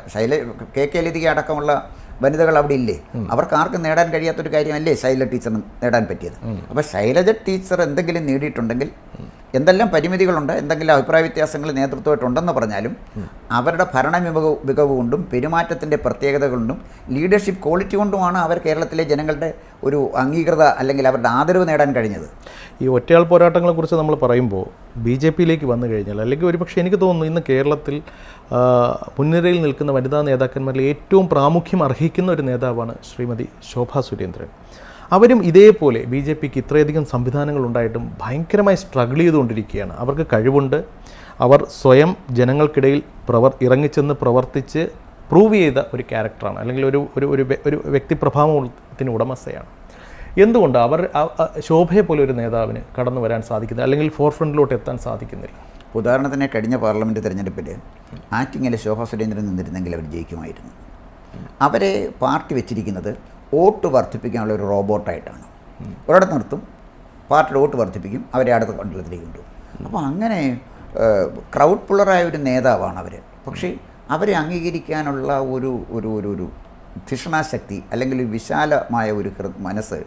Speaker 1: KK ലതിക അടക്കമുള്ള വനിതകൾ അവിടെ ഇല്ലേ? അവർക്ക് ആർക്കും നേടാൻ കഴിയാത്തൊരു കാര്യമല്ലേ ശൈലജ ടീച്ചറിന് നേടാൻ പറ്റിയത്. അപ്പോൾ ശൈലജ ടീച്ചർ എന്തെങ്കിലും നേടിയിട്ടുണ്ടെങ്കിൽ, എന്തെല്ലാം പരിമിതികളുണ്ട്, എന്തെങ്കിലും അഭിപ്രായ വ്യത്യാസങ്ങൾ നേതൃത്വമായിട്ടുണ്ടെന്ന് പറഞ്ഞാലും അവരുടെ ഭരണ മികവ് കൊണ്ടും പെരുമാറ്റത്തിൻ്റെ പ്രത്യേകത കൊണ്ടും ലീഡർഷിപ്പ് ക്വാളിറ്റി കൊണ്ടുമാണ് അവർ കേരളത്തിലെ ജനങ്ങളുടെ ഒരു അംഗീകൃത അല്ലെങ്കിൽ അവരുടെ ആദരവ് നേടാൻ കഴിഞ്ഞത്.
Speaker 2: ഈ ഒറ്റയാൾ പോരാട്ടങ്ങളെക്കുറിച്ച് നമ്മൾ പറയുമ്പോൾ BJPയിലേക്ക് വന്നു കഴിഞ്ഞാൽ, അല്ലെങ്കിൽ ഒരുപക്ഷെ എനിക്ക് തോന്നുന്നു ഇന്ന് കേരളത്തിൽ മുൻനിരയിൽ നിൽക്കുന്ന വനിതാ നേതാക്കന്മാരിൽ ഏറ്റവും പ്രാമുഖ്യം അർഹിക്കുന്ന ഒരു നേതാവാണ് ശ്രീമതി ശോഭാ സുരേന്ദ്രൻ. അവരും ഇതേപോലെ BJPക്ക് ഇത്രയധികം സംവിധാനങ്ങൾ ഉണ്ടായിട്ടും ഭയങ്കരമായി സ്ട്രഗിൾ ചെയ്തുകൊണ്ടിരിക്കുകയാണ്. അവർക്ക് കഴിവുണ്ട്, അവർ സ്വയം ജനങ്ങൾക്കിടയിൽ ഇറങ്ങിച്ചെന്ന് പ്രവർത്തിച്ച് പ്രൂവ് ചെയ്ത ഒരു ക്യാരക്ടറാണ്, അല്ലെങ്കിൽ ഒരു വ്യക്തിപ്രഭാവത്തിന് ഉടമസ്ഥയാണ്. എന്തുകൊണ്ട് ശോഭയെ പോലെ ഒരു നേതാവിന് കടന്നു വരാൻ സാധിക്കുന്നില്ല, അല്ലെങ്കിൽ ഫോർ ഫ്രണ്ടിലോട്ട് എത്താൻ സാധിക്കുന്നില്ല?
Speaker 1: ഉദാഹരണത്തിന് കഴിഞ്ഞ പാർലമെൻറ്റ് തിരഞ്ഞെടുപ്പിൽ ആറ്റിങ്ങൽ ശോഭാ സുരേന്ദ്രൻ നിന്നിരുന്നെങ്കിൽ അവർ ജയിക്കുമായിരുന്നു. അവരെ പാർട്ടി വെച്ചിരിക്കുന്നത് വോട്ട് വർദ്ധിപ്പിക്കാനുള്ള ഒരു റോബോട്ടായിട്ടാണ്. ഒരിടത്ത് നിർത്തും, പാർട്ടിയുടെ വോട്ട് വർദ്ധിപ്പിക്കും, അവരെ അടുത്ത മണ്ഡലത്തിലേക്ക് കൊണ്ടുപോകും. അപ്പോൾ അങ്ങനെ ക്രൗഡ് പുള്ളറായ ഒരു നേതാവാണ് അവർ. പക്ഷേ അവരെ അംഗീകരിക്കാനുള്ള ഒരു ഒരു ഒരു ഒരു ധിഷണാശക്തി അല്ലെങ്കിൽ വിശാലമായ ഒരു മനസ്സ്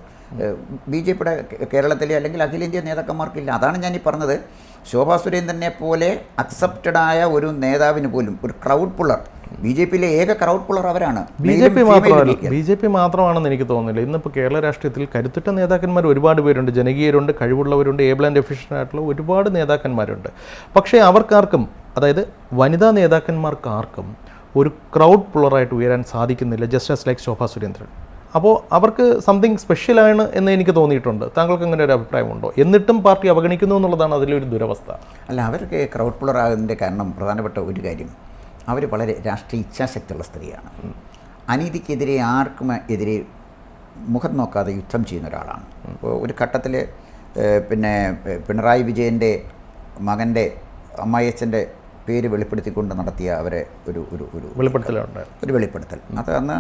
Speaker 1: BJPയുടെ കേരളത്തിലെ അല്ലെങ്കിൽ അഖിലേന്ത്യാ നേതാക്കന്മാർക്കില്ല. അതാണ് ഞാനീ പറഞ്ഞത്, ശോഭാ സുരേന്ദ്രനെ പോലെ അക്സെപ്റ്റഡായ ഒരു നേതാവിന് പോലും ഒരു ക്രൗഡ് പുള്ളർ, BJPയിലെ ഏക ക്രൗഡ് പുള്ളർ അവരാണ്.
Speaker 2: BJP മാത്രമാണെന്ന് എനിക്ക് തോന്നുന്നില്ല. ഇന്നിപ്പോൾ കേരള രാഷ്ട്രീയത്തിൽ കരുത്തുറ്റ നേതാക്കന്മാർ ഒരുപാട് പേരുണ്ട്, ജനകീയരുണ്ട്, കഴിവുള്ളവരുണ്ട്, ഏബിൾ ആൻഡ് എഫിഷ്യൻ്റ് ആയിട്ടുള്ള ഒരുപാട് നേതാക്കന്മാരുണ്ട്. പക്ഷേ അവർക്കാർക്കും, അതായത് വനിതാ നേതാക്കന്മാർക്കാർക്കും ഒരു ക്രൗഡ് പുള്ളറായിട്ട് ഉയരാൻ സാധിക്കുന്നില്ല, just as like Shobha Surendran. അപ്പോൾ അവർക്ക് സംതിങ് സ്പെഷ്യലാണ് എന്ന് എനിക്ക് തോന്നിയിട്ടുണ്ട്. താങ്കൾക്ക് അങ്ങനെ ഒരു അഭിപ്രായമുണ്ടോ? എന്നിട്ടും പാർട്ടി അവഗണിക്കുന്നു എന്നുള്ളതാണ് അതിലൊരു ദുരവസ്ഥ.
Speaker 1: അല്ല, അവർക്ക് ക്രൗഡ് പുള്ളർ ആകുന്നതിൻ്റെ കാരണം പ്രധാനപ്പെട്ട ഒരു കാര്യം, അവർ വളരെ രാഷ്ട്രീയ ഇച്ഛാശക്തിയുള്ള സ്ത്രീയാണ്. അനീതിക്കെതിരെ ആർക്കും എതിരെ മുഖം നോക്കാതെ യുദ്ധം ചെയ്യുന്ന ഒരാളാണ്. ഇപ്പോൾ ഒരു ഘട്ടത്തിൽ പിന്നെ പിണറായി വിജയൻ്റെ മകൻ്റെ അമ്മായിയച്ഛൻ്റെ പേര് വെളിപ്പെടുത്തിക്കൊണ്ട് നടത്തിയ അവരെ ഒരു വെളിപ്പെടുത്തൽ അത് അന്ന്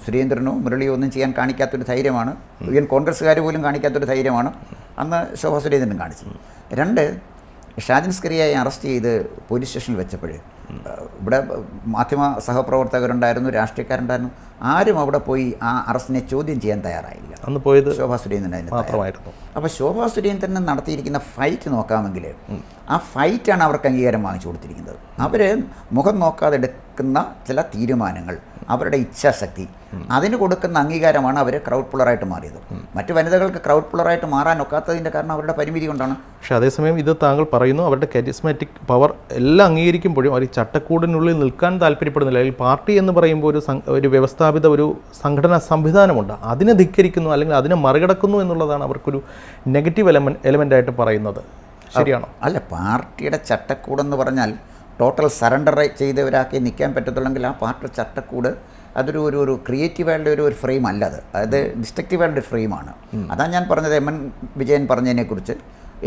Speaker 1: സുരേന്ദ്രനോ മുരളിയോ ഒന്നും ചെയ്യാൻ കാണിക്കാത്തൊരു ധൈര്യമാണ്, ഈവൻ കോൺഗ്രസ്സുകാർ പോലും കാണിക്കാത്തൊരു ധൈര്യമാണ് അന്ന് ശോഭാ സുരേന്ദ്രൻ കാണിച്ചത്. 2, ഷാജിൻ സ്കറിയയെ അറസ്റ്റ് ചെയ്ത് പോലീസ് സ്റ്റേഷനിൽ വെച്ചപ്പോൾ ഇവിടെ മാധ്യമ സഹപ്രവർത്തകരുണ്ടായിരുന്നു, രാഷ്ട്രീയക്കാരുണ്ടായിരുന്നു, ആരും അവിടെ പോയി ആ അറസ്റ്റിനെ ചോദ്യം ചെയ്യാൻ തയ്യാറായില്ല.
Speaker 2: അന്ന് പോയത്
Speaker 1: ശോഭാ സുരേന്ദ്രൻ മാത്രമായിരുന്നു. അപ്പോൾ ശോഭാ സുരേന്ദ്രൻ നടത്തിയിരിക്കുന്ന ഫൈറ്റ് നോക്കാമെങ്കിൽ ആ ഫൈറ്റാണ് അവർക്ക് അംഗീകാരം വാങ്ങിച്ചു കൊടുത്തിരിക്കുന്നത്. അവർ മുഖം നോക്കാതെ എടുക്കുന്ന ചില തീരുമാനങ്ങൾ, അവരുടെ ഇച്ഛാശക്തി, അതിന് കൊടുക്കുന്ന അംഗീകാരമാണ് അവർ ക്രൗഡ് പുള്ളറായിട്ട് മാറിയത്. മറ്റു വനിതകൾക്ക് ക്രൗഡ് പുള്ളറായിട്ട് മാറാൻ ഒക്കാത്തതിൻ്റെ കാരണം അവരുടെ പരിമിതി കൊണ്ടാണ്.
Speaker 2: പക്ഷേ അതേസമയം ഇത് താങ്കൾ പറയുന്നു, അവരുടെ കരിസ്മാറ്റിക് പവർ എല്ലാം അംഗീകരിക്കുമ്പോഴും അവർ ചട്ടക്കൂടിനുള്ളിൽ നിൽക്കാൻ താല്പര്യപ്പെടുന്നില്ല. അല്ലെങ്കിൽ പാർട്ടി എന്ന് പറയുമ്പോൾ ഒരു വ്യവസ്ഥാപിത ഒരു സംഘടനാ സംവിധാനമുണ്ട്, അതിനെ ധിക്കരിക്കുന്നു അല്ലെങ്കിൽ അതിനെ മറികടക്കുന്നു എന്നുള്ളതാണ് അവർക്കൊരു നെഗറ്റീവ് എലമെൻ്റായിട്ട് പറയുന്നത്. ശരിയാണോ?
Speaker 1: അല്ല, പാർട്ടിയുടെ ചട്ടക്കൂടെന്ന് പറഞ്ഞാൽ ടോട്ടൽ സറണ്ടർ ചെയ്തവരാക്കി നിൽക്കാൻ പറ്റത്തുള്ളെങ്കിൽ ആ പാർട്ടിയുടെ ചട്ടക്കൂട് അതൊരു ഒരു ക്രിയേറ്റീവായിട്ടുള്ള ഒരു ഫ്രെയിം അല്ല, അത് ഡിസ്ട്രക്റ്റീവായിട്ടുള്ള ഫ്രെയിമാണ്. അതാണ് ഞാൻ പറഞ്ഞത്. MN വിജയൻ പറഞ്ഞതിനെക്കുറിച്ച്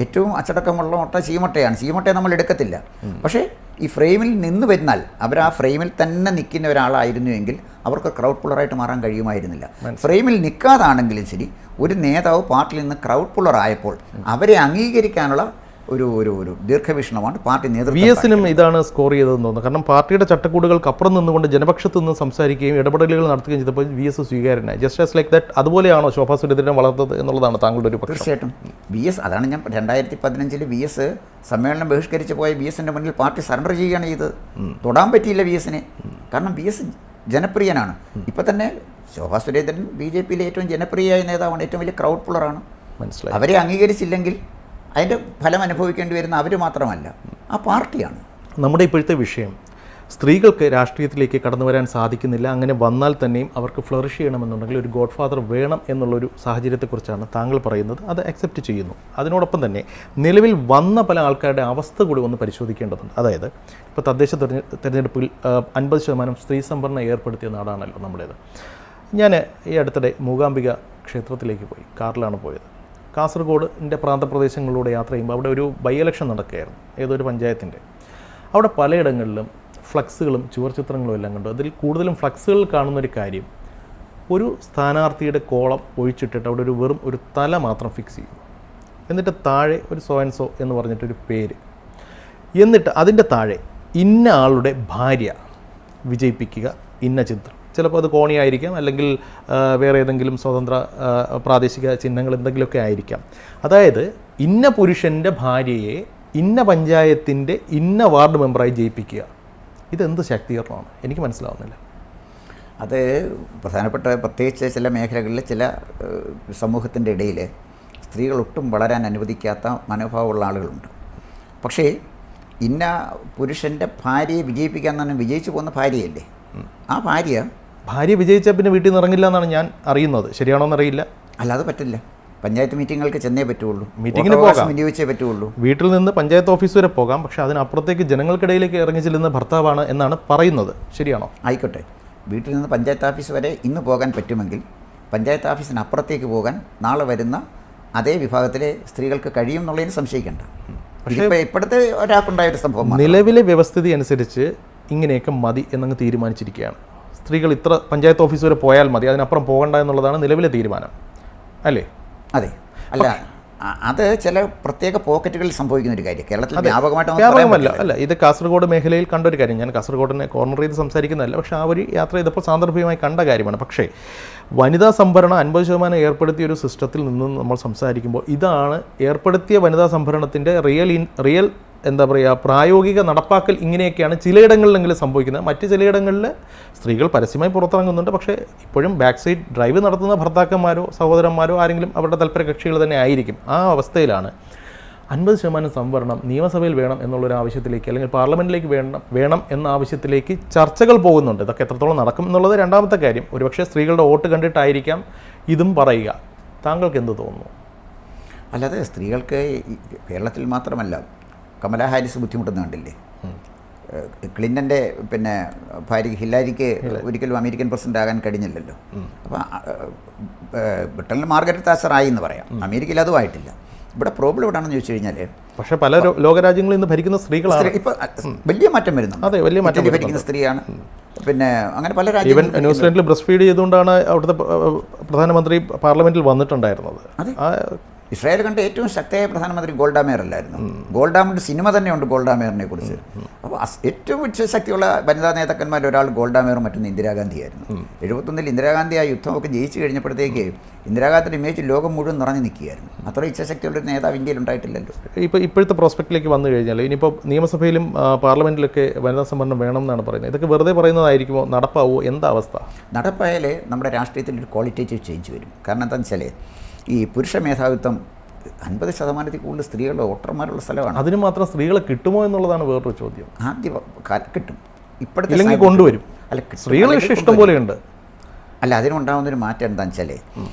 Speaker 1: ഏറ്റവും അച്ചടക്കമുള്ള മുട്ട ചീമട്ടയാണ്. ചീമട്ടയെ നമ്മൾ എടുക്കത്തില്ല. പക്ഷേ ഈ ഫ്രെയിമിൽ നിന്ന് വരുന്നാൽ അവർ ആ ഫ്രെയിമിൽ തന്നെ നിൽക്കുന്ന ഒരാളായിരുന്നുവെങ്കിൽ അവർക്ക് ക്രൗഡ് പുള്ളറായിട്ട് മാറാൻ കഴിയുമായിരുന്നില്ല. ഫ്രെയിമിൽ നിൽക്കാതാണെങ്കിലും ശരി, ഒരു നേതാവ് പാർട്ടിയിൽ നിന്ന് ക്രൗഡ് പുള്ളർ ആയപ്പോൾ അവരെ അംഗീകരിക്കാനുള്ള ഒരു ഒരു ഒരു ദീർഘവീക്ഷണമാണ് പാർട്ടി നേതൃത്വം.
Speaker 2: VSനും ഇതാണ് സ്കോർ ചെയ്തതെന്ന് തോന്നുന്നു. കാരണം പാർട്ടിയുടെ ചട്ടക്കൂടുകൾക്ക് അപ്പുറം നിന്നുകൊണ്ട് ജനപക്ഷത്ത് നിന്ന് സംസാരിക്കുകയും ഇടപെടലുകൾ നടത്തുകയും ചെയ്തപ്പോൾ VS സ്വീകാരനായി. ജസ്റ്റ് ആസ് ലൈക്ക് ദാറ്റ് അതുപോലെയാണോ ശോഭാ സുരേന്ദ്രനെ വളർത്തത് എന്നുള്ളതാണ് താങ്കളുടെ ഒരു പക്ഷം?
Speaker 1: തീർച്ചയായിട്ടും. VS, അതാണ് ഞാൻ 2015 VS സമ്മേളനം ബഹിഷ്കരിച്ച് പോയ VSൻ്റെ മുന്നിൽ പാർട്ടി സറണ്ടർ ചെയ്യുകയാണ് ചെയ്തത്. തൊടാൻ പറ്റിയില്ല VSനെ. കാരണം VS ജനപ്രിയനാണ്. ഇപ്പം തന്നെ ശോഭാ സുരേന്ദ്രൻ BJPയിലെ ഏറ്റവും ജനപ്രിയയായ നേതാവാണ്, ഏറ്റവും വലിയ ക്രൗഡ് പുള്ളറാണ്.
Speaker 2: മനസ്സിലായി.
Speaker 1: അവരെ അംഗീകരിച്ചില്ലെങ്കിൽ അതിൻ്റെ ഫലം അനുഭവിക്കേണ്ടി വരുന്ന അവർ മാത്രമല്ല, ആ പാർട്ടിയാണ്.
Speaker 2: നമ്മുടെ ഇപ്പോഴത്തെ വിഷയം, സ്ത്രീകൾക്ക് രാഷ്ട്രീയത്തിലേക്ക് കടന്നു വരാൻ സാധിക്കുന്നില്ല. അങ്ങനെ വന്നാൽ തന്നെയും അവർക്ക് ഫ്ലറിഷ് ചെയ്യണമെന്നുണ്ടെങ്കിൽ ഒരു ഗോഡ് ഫാദർ വേണം എന്നുള്ളൊരു സാഹചര്യത്തെക്കുറിച്ചാണ് താങ്കൾ പറയുന്നത്. അത് അക്സെപ്റ്റ് ചെയ്യുന്നു. അതിനോടൊപ്പം തന്നെ നിലവിൽ വന്ന പല ആൾക്കാരുടെ അവസ്ഥ കൂടി ഒന്ന് പരിശോധിക്കേണ്ടതുണ്ട്. അതായത് ഇപ്പോൾ തദ്ദേശ തെരഞ്ഞെടുപ്പിൽ 50% സ്ത്രീ സംവരണം ഏർപ്പെടുത്തിയ നാടാണല്ലോ നമ്മുടേത്. ഞാൻ ഈ അടുത്തിടെ മൂകാംബിക ക്ഷേത്രത്തിലേക്ക് പോയി, കാറിലാണ് പോയത്. കാസർഗോഡിൻ്റെ പ്രാന്തപ്രദേശങ്ങളിലൂടെ യാത്ര ചെയ്യുമ്പോൾ അവിടെ ഒരു ബൈ ഇലക്ഷൻ നടക്കുകയായിരുന്നു, ഏതൊരു പഞ്ചായത്തിൻ്റെ. അവിടെ പലയിടങ്ങളിലും ഫ്ലക്സുകളും ചുവർചിത്രങ്ങളും എല്ലാം കണ്ടു. അതിൽ കൂടുതലും ഫ്ലക്സുകളിൽ കാണുന്നൊരു കാര്യം, ഒരു സ്ഥാനാർത്ഥിയുടെ കോളം ഒഴിച്ചിട്ടിട്ട് അവിടെ വെറും ഒരു തല മാത്രം ഫിക്സ് ചെയ്യും. എന്നിട്ട് താഴെ ഒരു സോ ആൻഡ് സോ എന്ന് പറഞ്ഞിട്ടൊരു പേര്, എന്നിട്ട് അതിൻ്റെ താഴെ ഇന്ന ആളുടെ ഭാര്യ വിജയിപ്പിക്കുക, ഇന്ന ചിത്രം. ചിലപ്പോൾ അത് കോണിയായിരിക്കാം, അല്ലെങ്കിൽ വേറെ ഏതെങ്കിലും സ്വതന്ത്ര പ്രാദേശിക ചിഹ്നങ്ങൾ എന്തെങ്കിലുമൊക്കെ ആയിരിക്കാം. അതായത് ഇന്ന പുരുഷൻ്റെ ഭാര്യയെ ഇന്ന പഞ്ചായത്തിൻ്റെ ഇന്ന വാർഡ് മെമ്പറായി ജയിപ്പിക്കുക. ഇതെന്ത് ശാക്തീകരണമാണ്? എനിക്ക് മനസ്സിലാവുന്നില്ല.
Speaker 1: അത് പ്രധാനപ്പെട്ട പ്രത്യേകിച്ച് ചില മേഖലകളിൽ ചില സമൂഹത്തിൻ്റെ ഇടയിൽ സ്ത്രീകൾ ഒട്ടും വളരാൻ അനുവദിക്കാത്ത മനോഭാവമുള്ള ആളുകളുണ്ട്. പക്ഷേ ഇന്ന പുരുഷൻ്റെ ഭാര്യയെ വിജയിപ്പിക്കാൻ തന്നെ വിജയിച്ചു പോകുന്ന ഭാര്യയല്ലേ, ആ ഭാര്യ
Speaker 2: വിജയിച്ചാൽ പിന്നെ വീട്ടിൽ നിന്ന് ഇറങ്ങില്ല എന്നാണ് ഞാൻ അറിയുന്നത്. ശരിയാണോ എന്നറിയില്ല.
Speaker 1: അല്ലാതെ പറ്റില്ല. പഞ്ചായത്ത് മീറ്റിങ്ങുകൾക്ക് ചെന്നേ പറ്റുള്ളൂ,
Speaker 2: മീറ്റിങ്ങിന് പോകാം,
Speaker 1: വിനിയോഗിച്ചേ പറ്റുള്ളൂ.
Speaker 2: വീട്ടിൽ നിന്ന് പഞ്ചായത്ത് ഓഫീസ് വരെ പോകാം, പക്ഷേ അതിനപ്പുറത്തേക്ക് ജനങ്ങൾക്കിടയിലേക്ക് ഇറങ്ങി ചെല്ലുന്ന ഭർത്താവാണ് എന്നാണ് പറയുന്നത്. ശരിയാണോ?
Speaker 1: ആയിക്കോട്ടെ, വീട്ടിൽ നിന്ന് പഞ്ചായത്ത് ഓഫീസ് വരെ ഇന്ന് പോകാൻ പറ്റുമെങ്കിൽ പഞ്ചായത്ത് ഓഫീസിന് അപ്പുറത്തേക്ക് പോകാൻ നാളെ വരുന്ന അതേ വിഭാഗത്തിലെ സ്ത്രീകൾക്ക് കഴിയും എന്നുള്ളതിന് സംശയിക്കേണ്ട. പക്ഷേ ഇപ്പോഴത്തെ ഒരാൾക്കുണ്ടായൊരു സംഭവം,
Speaker 2: നിലവിലെ വ്യവസ്ഥിതി അനുസരിച്ച് ഇങ്ങനെയൊക്കെ മതി എന്നങ്ങ് തീരുമാനിച്ചിരിക്കുകയാണ്. സ്ത്രീകൾ ഇത്ര പഞ്ചായത്ത് ഓഫീസ് വരെ പോയാൽ മതി, അതിനപ്പുറം പോകണ്ട എന്നുള്ളതാണ് നിലവിലെ തീരുമാനം, അല്ലേ?
Speaker 1: അതെ. അല്ല, അത് ചില പ്രത്യേക പോക്കറ്റുകളിൽ സംഭവിക്കുന്ന ഒരു കാര്യം. കേരളത്തിൽ വ്യാപകമായിട്ട്
Speaker 2: വ്യാപകമല്ല അല്ല, ഇത് കാസർഗോഡ് മേഖലയിൽ കണ്ടൊരു കാര്യം. ഞാൻ കാസർഗോഡിനെ കോർണർ ചെയ്ത് സംസാരിക്കുന്നതല്ല, പക്ഷേ ആ ഒരു യാത്ര ചെയ്തപ്പോൾ സാന്ദർഭികമായി കണ്ട കാര്യമാണ്. പക്ഷേ വനിതാ സംഭരണം 50% ഏർപ്പെടുത്തിയ ഒരു സിസ്റ്റത്തിൽ നിന്നും നമ്മൾ സംസാരിക്കുമ്പോൾ ഇതാണ് ഏർപ്പെടുത്തിയ വനിതാ സംഭരണത്തിൻ്റെ റിയൽ എന്താ പറയുക, പ്രായോഗിക നടപ്പാക്കൽ ഇങ്ങനെയൊക്കെയാണ് ചിലയിടങ്ങളിലെങ്കിലും സംഭവിക്കുന്നത്. മറ്റ് ചിലയിടങ്ങളിൽ സ്ത്രീകൾ പരസ്യമായി പുറത്തിറങ്ങുന്നുണ്ട്, പക്ഷേ ഇപ്പോഴും ബാക്ക് സൈഡ് ഡ്രൈവ് നടത്തുന്ന ഭർത്താക്കന്മാരോ സഹോദരന്മാരോ ആരെങ്കിലും അവരുടെ തൽപര കക്ഷികൾ തന്നെ ആയിരിക്കും. ആ അവസ്ഥയിലാണ് 50% സംവരണം നിയമസഭയിൽ വേണം എന്നുള്ളൊരു ആവശ്യത്തിലേക്ക്, അല്ലെങ്കിൽ പാർലമെൻറ്റിലേക്ക് വേണം എന്ന ആവശ്യത്തിലേക്ക് ചർച്ചകൾ പോകുന്നുണ്ട്. ഇതൊക്കെ എത്രത്തോളം നടക്കും എന്നുള്ളത് രണ്ടാമത്തെ കാര്യം. ഒരുപക്ഷെ സ്ത്രീകളുടെ വോട്ട് കണ്ടിട്ടായിരിക്കാം ഇതും പറയുക. താങ്കൾക്ക് എന്ത് തോന്നുന്നു?
Speaker 1: അല്ലാതെ സ്ത്രീകൾക്ക് കേരളത്തിൽ മാത്രമല്ല, കമലാ ഹാരിസ് ബുദ്ധിമുട്ടുന്ന കണ്ടില്ലേ? ക്ലിൻ്റൻ്റെ ഭാര്യ ഹില്ലാരിക്ക് ഒരിക്കലും അമേരിക്കൻ പ്രസിഡന്റ് ആകാൻ കഴിഞ്ഞില്ലല്ലോ. അപ്പോൾ ബ്രിട്ടനിൽ മാർഗരറ്റ് താച്ചർ ആയി എന്ന് പറയാം, അമേരിക്കയിൽ അതും ആയിട്ടില്ല. ഇവിടെ പ്രോബ്ലം എവിടെയാണെന്ന് ചോദിച്ചു കഴിഞ്ഞാൽ,
Speaker 2: പക്ഷേ പല ലോകരാജ്യങ്ങളിൽ ഇന്ന് ഭരിക്കുന്ന സ്ത്രീകളാണ്.
Speaker 1: ഇപ്പോൾ വലിയ മാറ്റം വരുന്നുണ്ട്.
Speaker 2: അതെ, വലിയ മാറ്റം
Speaker 1: ഭരിക്കുന്ന സ്ത്രീയാണ്. അങ്ങനെ പല രാജ്യങ്ങളും
Speaker 2: ന്യൂസിലൻഡിൽ ബ്രസ്റ്റ് ഫീഡ് ചെയ്തുകൊണ്ടാണ് അവിടുത്തെ പ്രധാനമന്ത്രി പാർലമെന്റിൽ വന്നിട്ടുണ്ടായിരുന്നത്.
Speaker 1: ഇസ്രായേൽ കണ്ട ഏറ്റവും ശക്തയായ പ്രധാനമന്ത്രി ഗോൾഡ മേയർ അല്ലായിരുന്നു. ഗോൾഡാമയുടെ സിനിമ തന്നെയുണ്ട് ഗോൾഡ മേയറിനെ കുറിച്ച്. അപ്പോൾ ഏറ്റവും ശക്തിയുള്ള വനിതാ നേതാക്കന്മാരിൽ ഒരാൾ ഗോൾഡ മേയറും മറ്റൊന്ന് ഇന്ദിരാഗാന്ധിയായിരുന്നു. 71 ഇന്ദിരാഗാന്ധി ആ യുദ്ധമൊക്കെ ജയിച്ചു കഴിഞ്ഞപ്പോഴത്തേക്ക് ഇന്ദിരാഗാന്ധിയുടെ ഇമേജ് ലോകം മുഴുവൻ നിറഞ്ഞു നിൽക്കുകയായിരുന്നു. അത്ര ഇച്ഛാശക്തിയുള്ളൊരു നേതാവ് ഇന്ത്യയിൽ ഉണ്ടായിട്ടില്ലല്ലോ.
Speaker 2: ഇപ്പോഴത്തെ പ്രോസ്പെക്റ്റിലേക്ക് വന്നു കഴിഞ്ഞാൽ ഇനിയിപ്പോൾ നിയമസഭയിലും പാർലമെന്റിലൊക്കെ വനിതാ സംവരണം വേണം എന്നാണ് പറയുന്നത്. ഇതൊക്കെ വെറുതെ പറയുന്നതായിരിക്കുമോ? നടപ്പാവോ? എന്താ അവസ്ഥ?
Speaker 1: നടപ്പായാൽ നമ്മുടെ രാഷ്ട്രീയത്തിൽ ഒരു ക്വാളിറ്റേറ്റീവ് ചേഞ്ച് വരും. കാരണം എന്താണെന്ന് വെച്ചാൽ, ഈ പുരുഷ മേധാവിത്വം 50% കൂടുതൽ സ്ത്രീകളുടെ വോട്ടർമാരുള്ള സ്ഥലമാണ്.
Speaker 2: അതിന് മാത്രം സ്ത്രീകളെ കിട്ടുമോ എന്നുള്ളതാണ് വേറൊരു ചോദ്യം.
Speaker 1: ആദ്യം കിട്ടും, ഇപ്പോഴത്തെ
Speaker 2: ഇല്ലെങ്കിൽ കൊണ്ടുവരും.
Speaker 1: അല്ല,
Speaker 2: സ്ത്രീകളെ ഇഷ്ടം പോലെയുണ്ട്.
Speaker 1: അല്ല, അതിനുണ്ടാകുന്നൊരു മാറ്റം എന്താണെന്ന് വെച്ചാൽ,